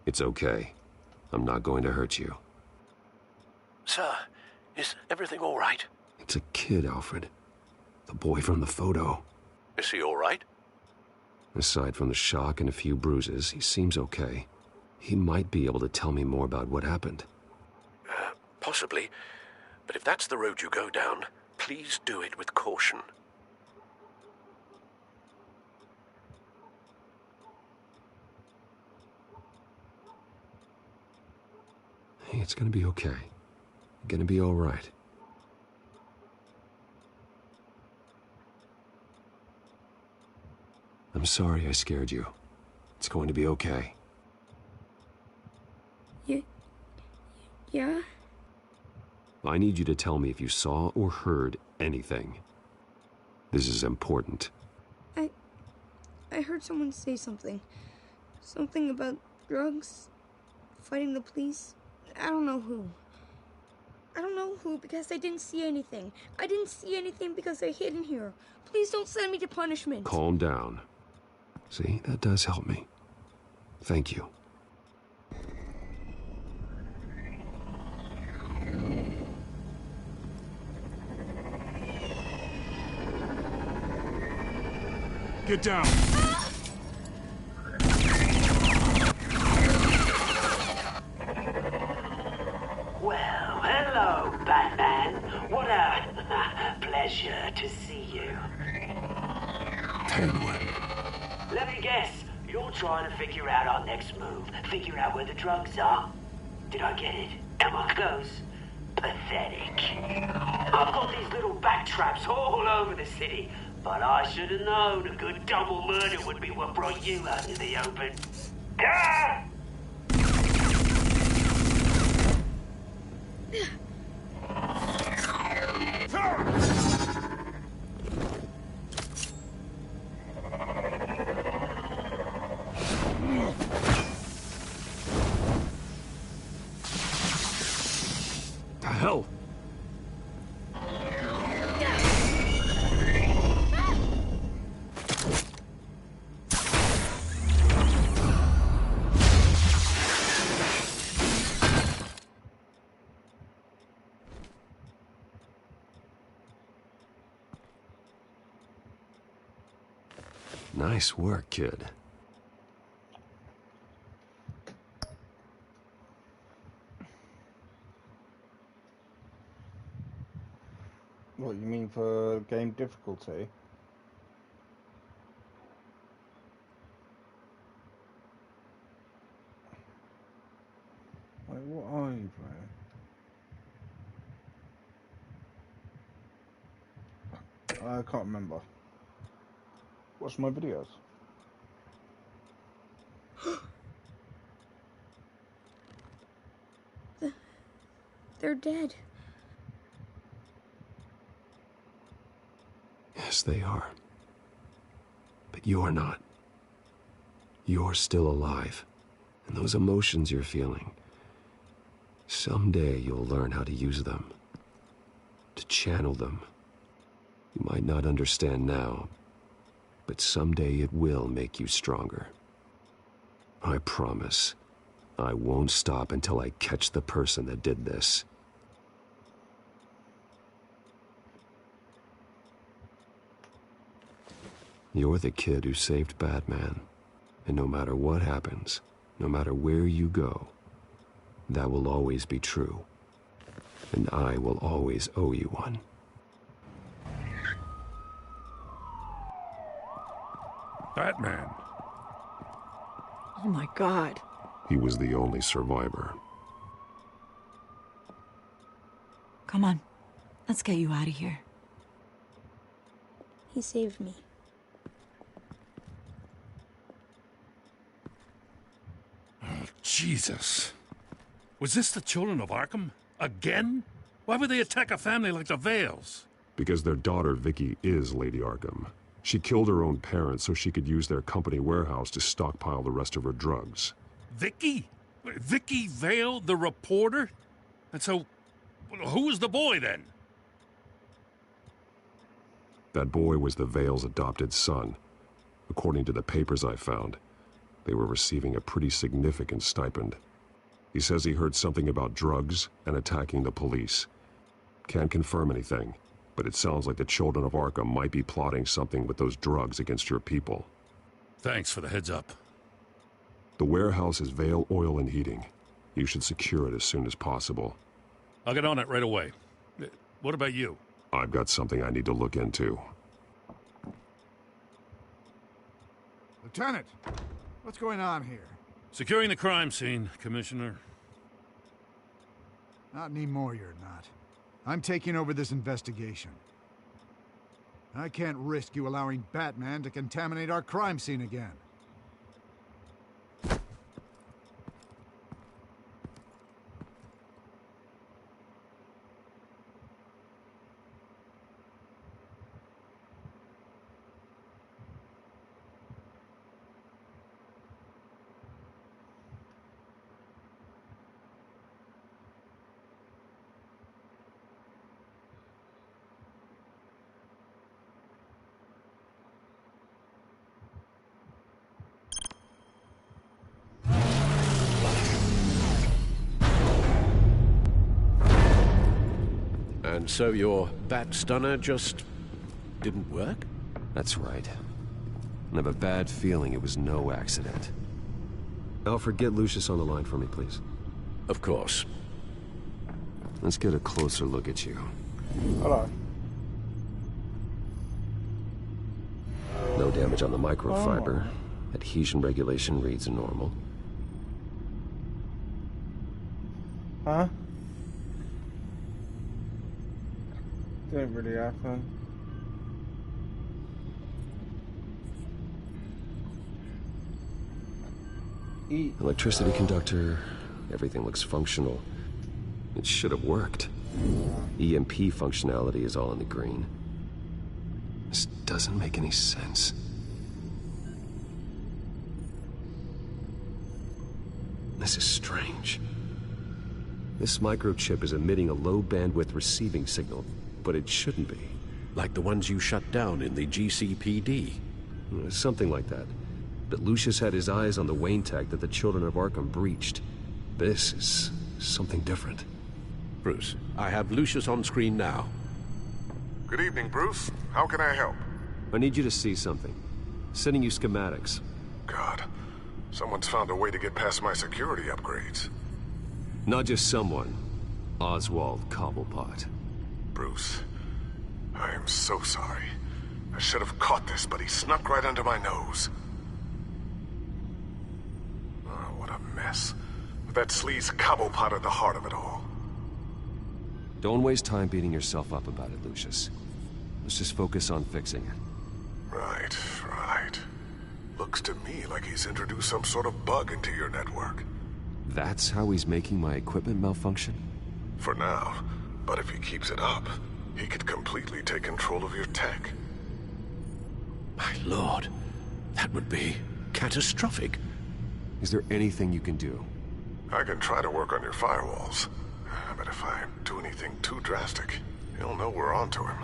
It's okay. I'm not going to hurt you. Sir, is everything all right? It's a kid, Alfred. The boy from the photo. Is he all right? Aside from the shock and a few bruises, he seems okay. He might be able to tell me more about what happened. Possibly. But if that's the road you go down, please do it with caution. Hey, it's gonna be okay. Gonna be all right. I'm sorry I scared you. It's going to be okay. Yeah? I need you to tell me if you saw or heard anything. This is important. I heard someone say something. Something about drugs, fighting the police. I don't know who. I don't know who because I didn't see anything. I didn't see anything because I hid in here. Please don't send me to punishment. Calm down. See, that does help me. Thank you. Get down. Well, hello, Batman. What a pleasure to see you. Penguin. Let me guess. You're trying to figure out our next move. Figure out where the drugs are. Did I get it? Am I close? Pathetic. I've got these little bat traps all over the city. But I should have known a good double murder would be what brought you out in the open. Ah! hell? Nice work, kid. What, you mean for game difficulty? Wait, what are you playing? I can't remember. Watch my videos. They're dead. Yes, they are. But you're not. You're still alive. And those emotions you're feeling, someday you'll learn how to use them. To channel them. You might not understand now, but someday it will make you stronger. I promise. I won't stop until I catch the person that did this. You're the kid who saved Batman. And no matter what happens, no matter where you go, that will always be true. And I will always owe you one. Batman. Oh my God. He was the only survivor. Come on. Let's get you out of here. He saved me. Oh, Jesus. Was this the children of Arkham? Again? Why would they attack a family like the Vales? Because their daughter, Vicky, is Lady Arkham. She killed her own parents so she could use their company warehouse to stockpile the rest of her drugs. Vicky? Vicky Vale, the reporter? And so, who was the boy then? That boy was the Vale's adopted son. According to the papers I found, they were receiving a pretty significant stipend. He says he heard something about drugs and attacking the police. Can't confirm anything, but it sounds like the children of Arkham might be plotting something with those drugs against your people. Thanks for the heads up. The warehouse is Vale Oil and Heating. You should secure it as soon as possible. I'll get on it right away. What about you? I've got something I need to look into. Lieutenant, what's going on here? Securing the crime scene, Commissioner. Not anymore, you're not. I'm taking over this investigation. I can't risk you allowing Batman to contaminate our crime scene again. And so your bat stunner just didn't work? That's right. I have a bad feeling it was no accident. Alfred, get Lucius on the line for me, please. Of course. Let's get a closer look at you. Hello. No damage on the microfiber. Adhesion regulation reads normal. Huh? Didn't really happen. Electricity conductor. Everything looks functional. It should have worked. EMP functionality is all in the green. This doesn't make any sense. This is strange. This microchip is emitting a low-bandwidth receiving signal, but it shouldn't be. Like the ones you shut down in the GCPD. Something like that. But Lucius had his eyes on the Wayne tag that the Children of Arkham breached. This is something different. Bruce, I have Lucius on screen now. Good evening, Bruce. How can I help? I need you to see something. Sending you schematics. God, someone's found a way to get past my security upgrades. Not just someone. Oswald Cobblepot. Bruce, I am so sorry. I should have caught this, but he snuck right under my nose. Oh, what a mess. With that sleaze Cobblepot at the heart of it all. Don't waste time beating yourself up about it, Lucius. Let's just focus on fixing it. Right. Looks to me like he's introduced some sort of bug into your network. That's how he's making my equipment malfunction? For now. But if he keeps it up, he could completely take control of your tech. My lord, that would be catastrophic. Is there anything you can do? I can try to work on your firewalls. But if I do anything too drastic, he'll know we're onto him.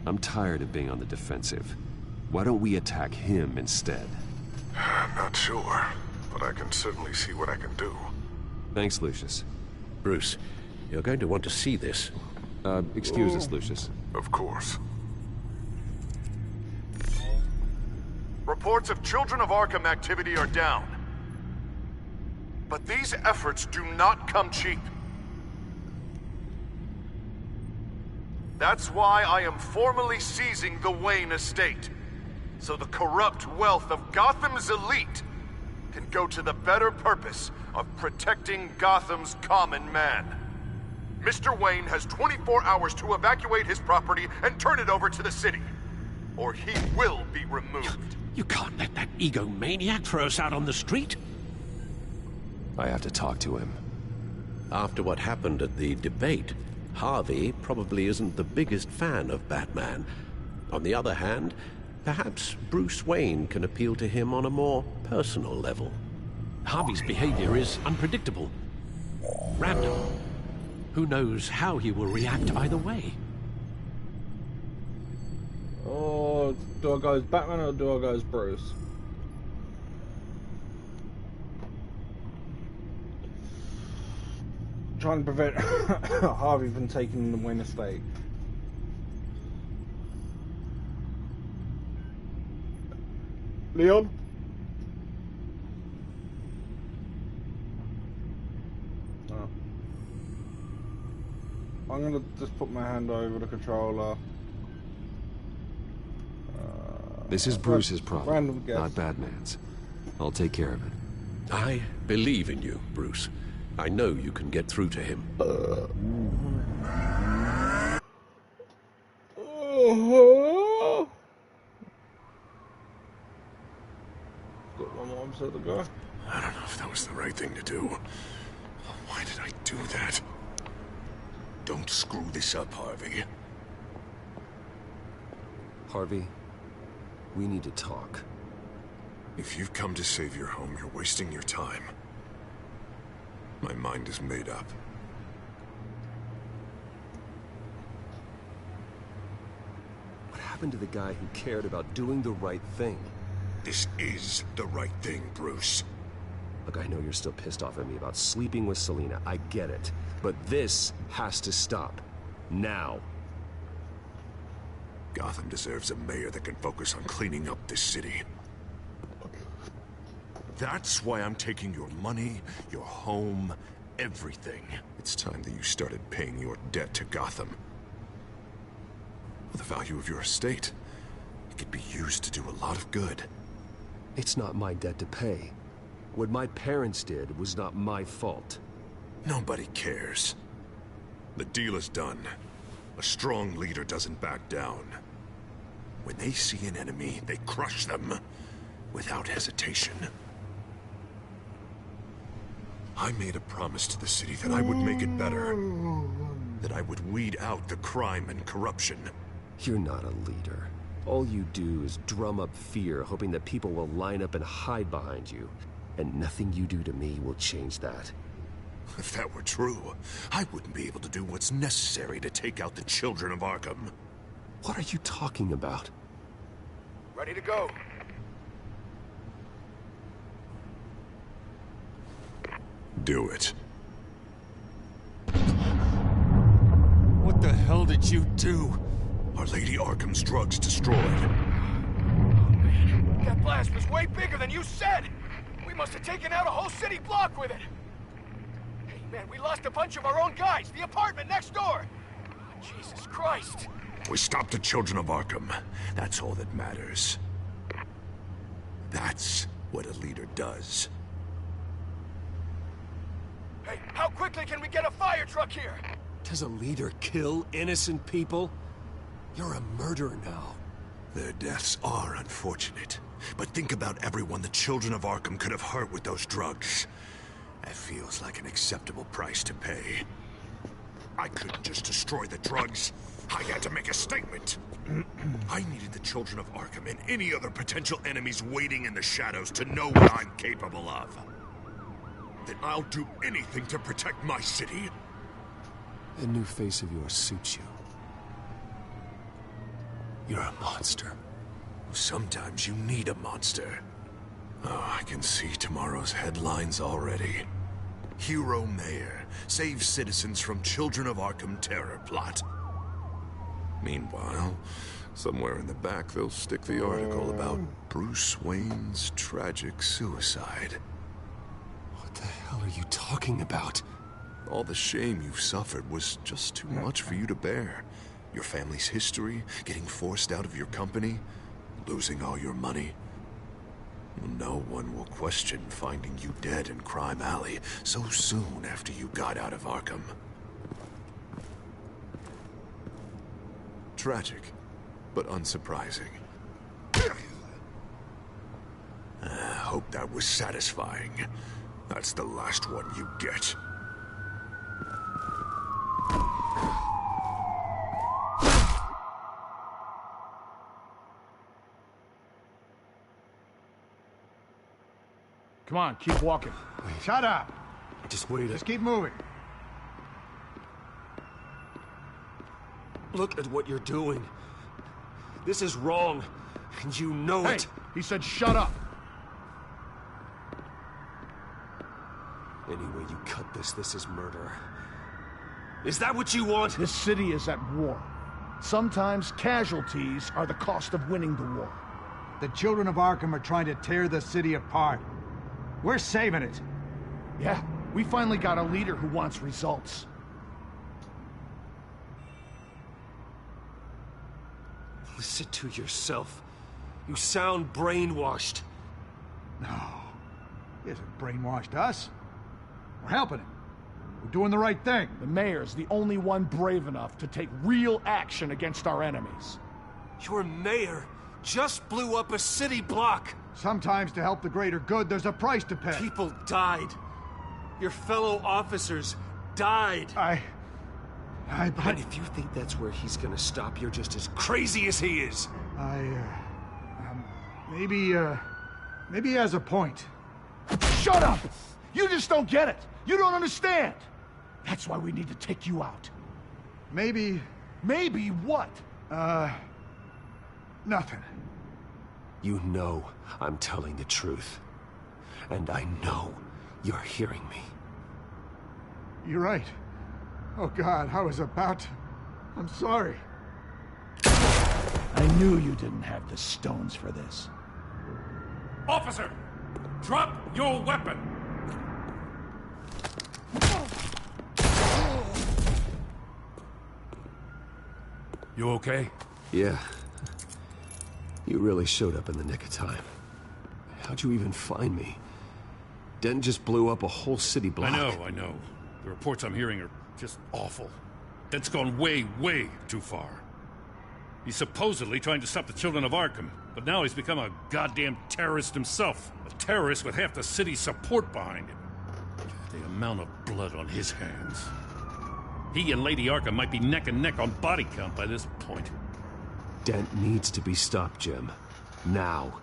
I'm tired of being on the defensive. Why don't we attack him instead? I'm not sure, but I can certainly see what I can do. Thanks, Lucius. Bruce, you're going to want to see this. Excuse us, Lucius. Of course. Reports of Children of Arkham activity are down. But these efforts do not come cheap. That's why I am formally seizing the Wayne estate, so the corrupt wealth of Gotham's elite can go to the better purpose of protecting Gotham's common man. Mr. Wayne has 24 hours to evacuate his property and turn it over to the city, or he will be removed. You can't let that egomaniac throw us out on the street. I have to talk to him. After what happened at the debate, Harvey probably isn't the biggest fan of Batman. On the other hand, perhaps Bruce Wayne can appeal to him on a more personal level. Harvey's behavior is unpredictable, random. Who knows how he will react either way? Oh, do I go as Batman or do I go as Bruce? Trying to prevent Harvey from taking the Wayne estate. Leon? Oh. I'm gonna just put my hand over the controller. This is Bruce's problem, not Batman's. I'll take care of it. I believe in you, Bruce. I know you can get through to him. Got one more episode to go. I don't know if that was the right thing to do. Why did I do that? Don't screw this up, Harvey. Harvey, we need to talk. If you've come to save your home, you're wasting your time. My mind is made up. What happened to the guy who cared about doing the right thing? This is the right thing, Bruce. Look, I know you're still pissed off at me about sleeping with Selina. I get it. But this has to stop. Now. Gotham deserves a mayor that can focus on cleaning up this city. That's why I'm taking your money, your home, everything. It's time that you started paying your debt to Gotham. For the value of your estate, it could be used to do a lot of good. It's not my debt to pay. What my parents did was not my fault. Nobody cares. The deal is done. A strong leader doesn't back down. When they see an enemy, they crush them without hesitation. I made a promise to the city that I would make it better. That I would weed out the crime and corruption. You're not a leader. All you do is drum up fear, hoping that people will line up and hide behind you. And nothing you do to me will change that. If that were true, I wouldn't be able to do what's necessary to take out the children of Arkham. What are you talking about? Ready to go. Do it. What the hell did you do? Are Lady Arkham's drugs destroyed? That blast was way bigger than you said! We must have taken out a whole city block with it! Hey, man, we lost a bunch of our own guys! The apartment next door! Jesus Christ! We stopped the children of Arkham. That's all that matters. That's what a leader does. Hey, how quickly can we get a fire truck here? Does a leader kill innocent people? You're a murderer now. Their deaths are unfortunate. But think about everyone the children of Arkham could have hurt with those drugs. That feels like an acceptable price to pay. I couldn't just destroy the drugs. I had to make a statement. I needed the children of Arkham and any other potential enemies waiting in the shadows to know what I'm capable of. Then I'll do anything to protect my city. The new face of yours suits you. You're a monster. Sometimes you need a monster. Oh, I can see tomorrow's headlines already. Hero Mayor saves citizens from Children of Arkham terror plot. Meanwhile, somewhere in the back they'll stick the article about Bruce Wayne's tragic suicide. What the hell are you talking about? All the shame you've suffered was just too much for you to bear. Your family's history, getting forced out of your company, losing all your money. No one will question finding you dead in Crime Alley so soon after you got out of Arkham. Tragic, but unsurprising. Hope that was satisfying. That's the last one you get. Come on, keep walking. Shut up. Just wait. Just keep moving. Look at what you're doing. This is wrong, and you know it. He said shut up. Any way you cut this, this is murder. Is that what you want? This city is at war. Sometimes casualties are the cost of winning the war. The children of Arkham are trying to tear the city apart. We're saving it. Yeah, we finally got a leader who wants results. Listen to yourself. You sound brainwashed. No. He hasn't brainwashed us. We're helping him. We're doing the right thing. The mayor's the only one brave enough to take real action against our enemies. Your mayor just blew up a city block. Sometimes to help the greater good, there's a price to pay. People died. Your fellow officers died. But if you think that's where he's gonna stop, you're just as crazy as he is. Maybe he has a point. Shut up! You just don't get it. You don't understand. That's why we need to take you out. Maybe... Maybe what? Nothing. You know I'm telling the truth. And I know you're hearing me. You're right. Oh God, I was about to... I'm sorry. I knew you didn't have the stones for this. Officer! Drop your weapon! You okay? Yeah. You really showed up in the nick of time. How'd you even find me? Den just blew up a whole city block. I know. The reports I'm hearing are just awful. Den's gone way, way too far. He's supposedly trying to stop the children of Arkham, but now he's become a goddamn terrorist himself. A terrorist with half the city's support behind him. The amount of blood on his hands. He and Lady Arkham might be neck and neck on body count by this point. Dent needs to be stopped, Jim. Now.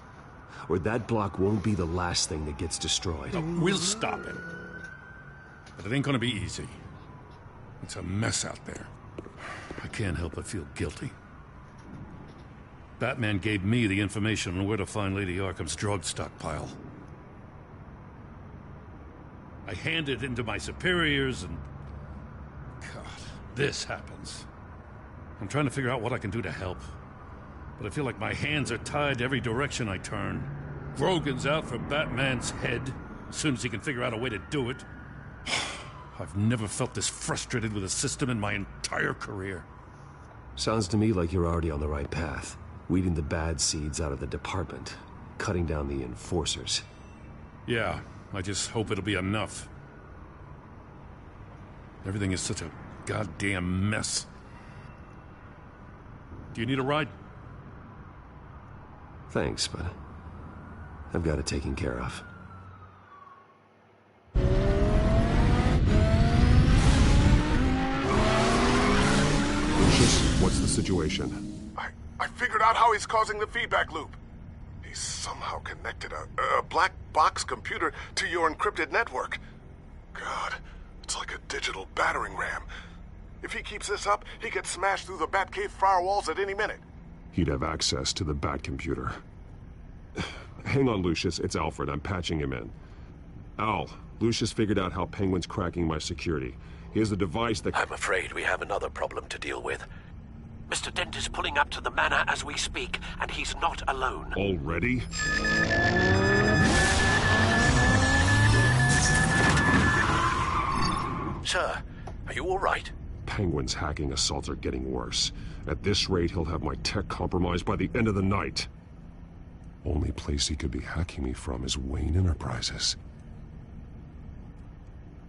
Or that block won't be the last thing that gets destroyed. We'll stop him. But it ain't gonna be easy. It's a mess out there. I can't help but feel guilty. Batman gave me the information on where to find Lady Arkham's drug stockpile. I handed it into my superiors and... God, this happens. I'm trying to figure out what I can do to help. But I feel like my hands are tied every direction I turn. Grogan's out for Batman's head, as soon as he can figure out a way to do it. I've never felt this frustrated with a system in my entire career. Sounds to me like you're already on the right path. Weeding the bad seeds out of the department. Cutting down the enforcers. Yeah, I just hope it'll be enough. Everything is such a goddamn mess. Do you need a ride? Thanks, but I've got it taken care of. Lucius, what's the situation? I figured out how he's causing the feedback loop. He's somehow connected a black box computer to your encrypted network. God, it's like a digital battering ram. If he keeps this up, he could smash through the Batcave firewalls at any minute. He'd have access to the Bat computer. Hang on, Lucius. It's Alfred. I'm patching him in. Al, Lucius figured out how Penguin's cracking my security. He has a device that... I'm afraid we have another problem to deal with. Mr. Dent is pulling up to the manor as we speak, and he's not alone. Already? Sir, are you all right? Penguin's hacking assaults are getting worse. At this rate, he'll have my tech compromised by the end of the night. Only place he could be hacking me from is Wayne Enterprises.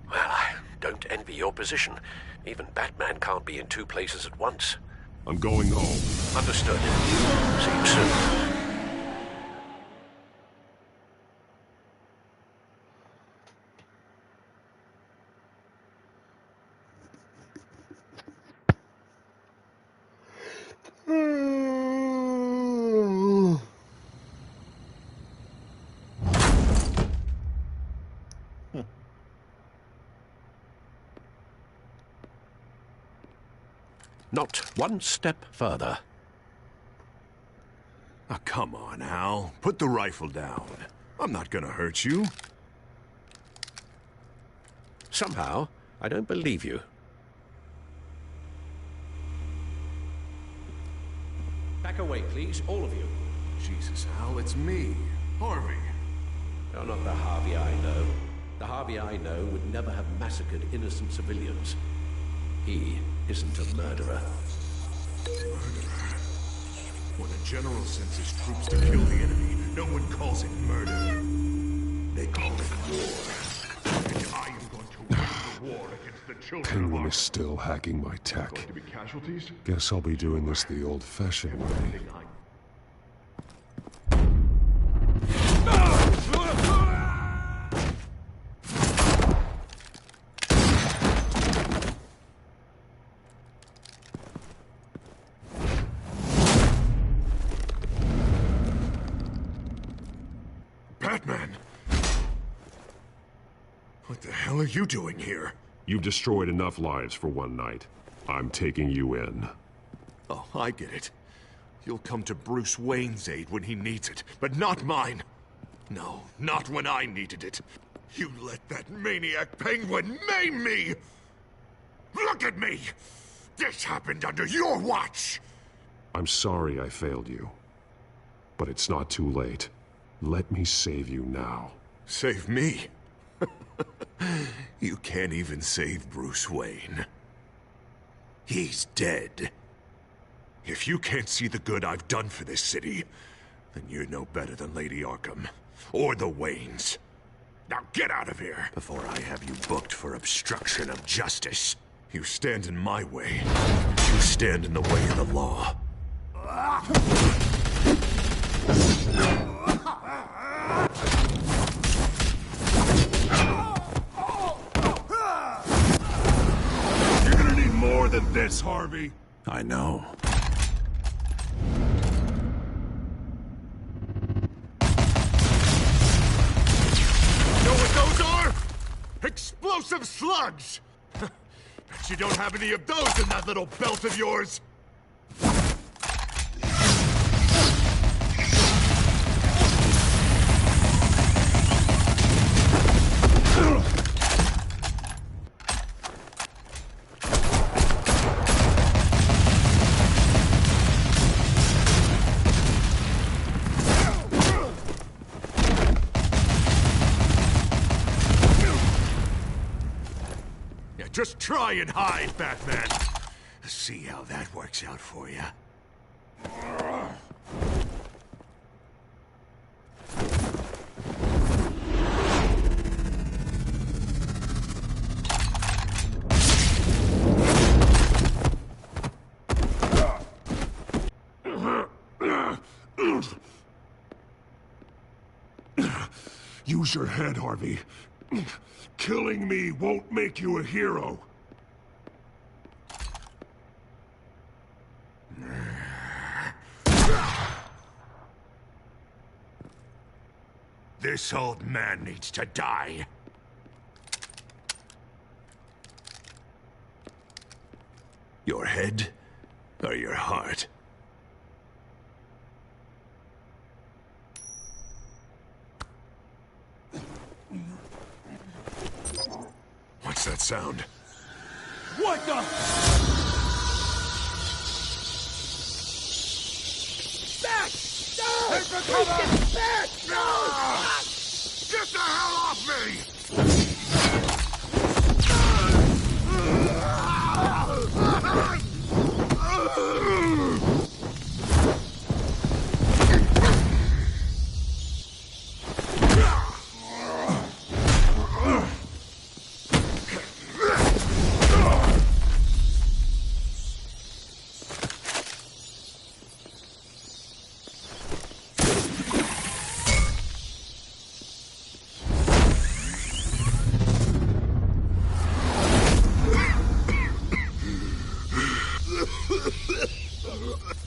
Well, I don't envy your position. Even Batman can't be in two places at once. I'm going home. Understood. See you soon. Not one step further. Oh, come on, Al. Put the rifle down. I'm not gonna hurt you. Somehow, I don't believe you. Back away, please, all of you. Jesus, Al, it's me, Harvey. No, not the Harvey I know. The Harvey I know would never have massacred innocent civilians. He isn't a murderer. Murderer? When a general sends his troops to kill the enemy, no one calls it murder. They call it war. And I am going to win the war against the children Penguin of is still hacking my tech. Going to be casualties? Guess I'll be doing this the old-fashioned way. Batman! What the hell are you doing here? You've destroyed enough lives for one night. I'm taking you in. Oh, I get it. You'll come to Bruce Wayne's aid when he needs it, but not mine. No, not when I needed it. You let that maniac Penguin maim me! Look at me! This happened under your watch! I'm sorry I failed you. But it's not too late. Let me save you now. Save me? You can't even save Bruce Wayne. He's dead. If you can't see the good I've done for this city, then you're no better than Lady Arkham. Or the Waynes. Now get out of here, before I have you booked for obstruction of justice. You stand in my way. You stand in the way of the law. You're gonna need more than this, Harvey. I know. explosive slugs! Bet you don't have any of those in that little belt of yours! Just try and hide, Batman. See how that works out for you. Use your head, Harvey. Killing me won't make you a hero. This old man needs to die. Your head or your heart? What's that sound? What the? Back! No! Take the cover! Back! No! Get the hell off me!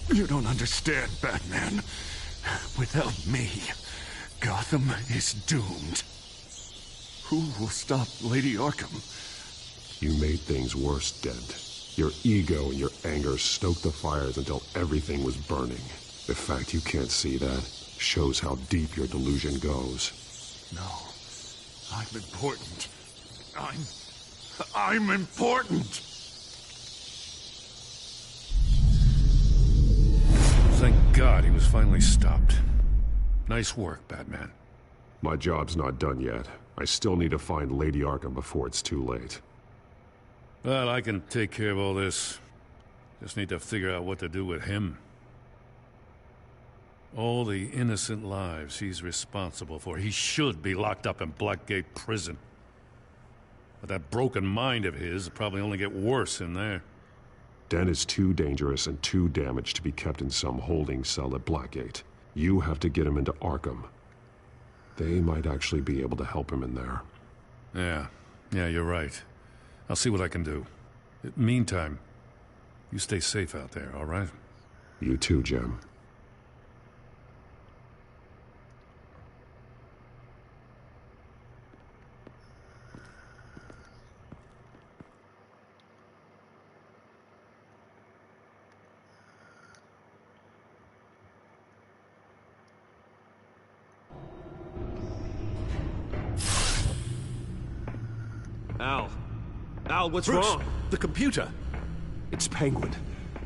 You don't understand, Batman. Without me, Gotham is doomed. Who will stop Lady Arkham? You made things worse, Dent. Your ego and your anger stoked the fires until everything was burning. The fact you can't see that shows how deep your delusion goes. No. I'm important. I'm important! Thank God he was finally stopped. Nice work, Batman. My job's not done yet. I still need to find Lady Arkham before it's too late. Well, I can take care of all this. Just need to figure out what to do with him. All the innocent lives he's responsible for. He should be locked up in Blackgate Prison. But that broken mind of his will probably only get worse in there. Den is too dangerous and too damaged to be kept in some holding cell at Blackgate. You have to get him into Arkham. They might actually be able to help him in there. Yeah, you're right. I'll see what I can do. Meantime, you stay safe out there, all right? You too, Jim. Al, what's Bruce, wrong? the computer. It's Penguin.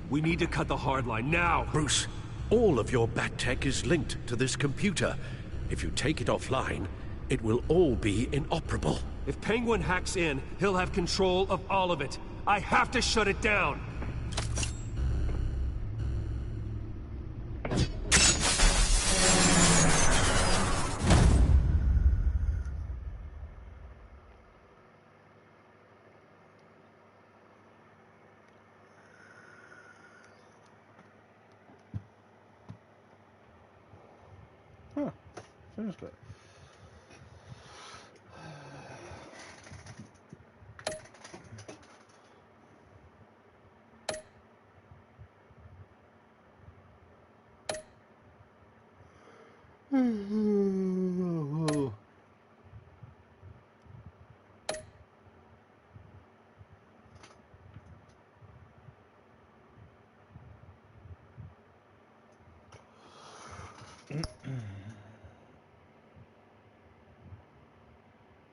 We need to cut the hard line now. Bruce, all of your bat tech is linked to this computer. If you take it offline, it will all be inoperable. If Penguin hacks in, he'll have control of all of it. I have to shut it down. Huh. Finished it.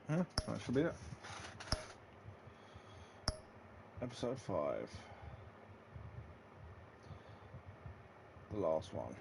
Yeah, that should be it. Episode 5. The last one.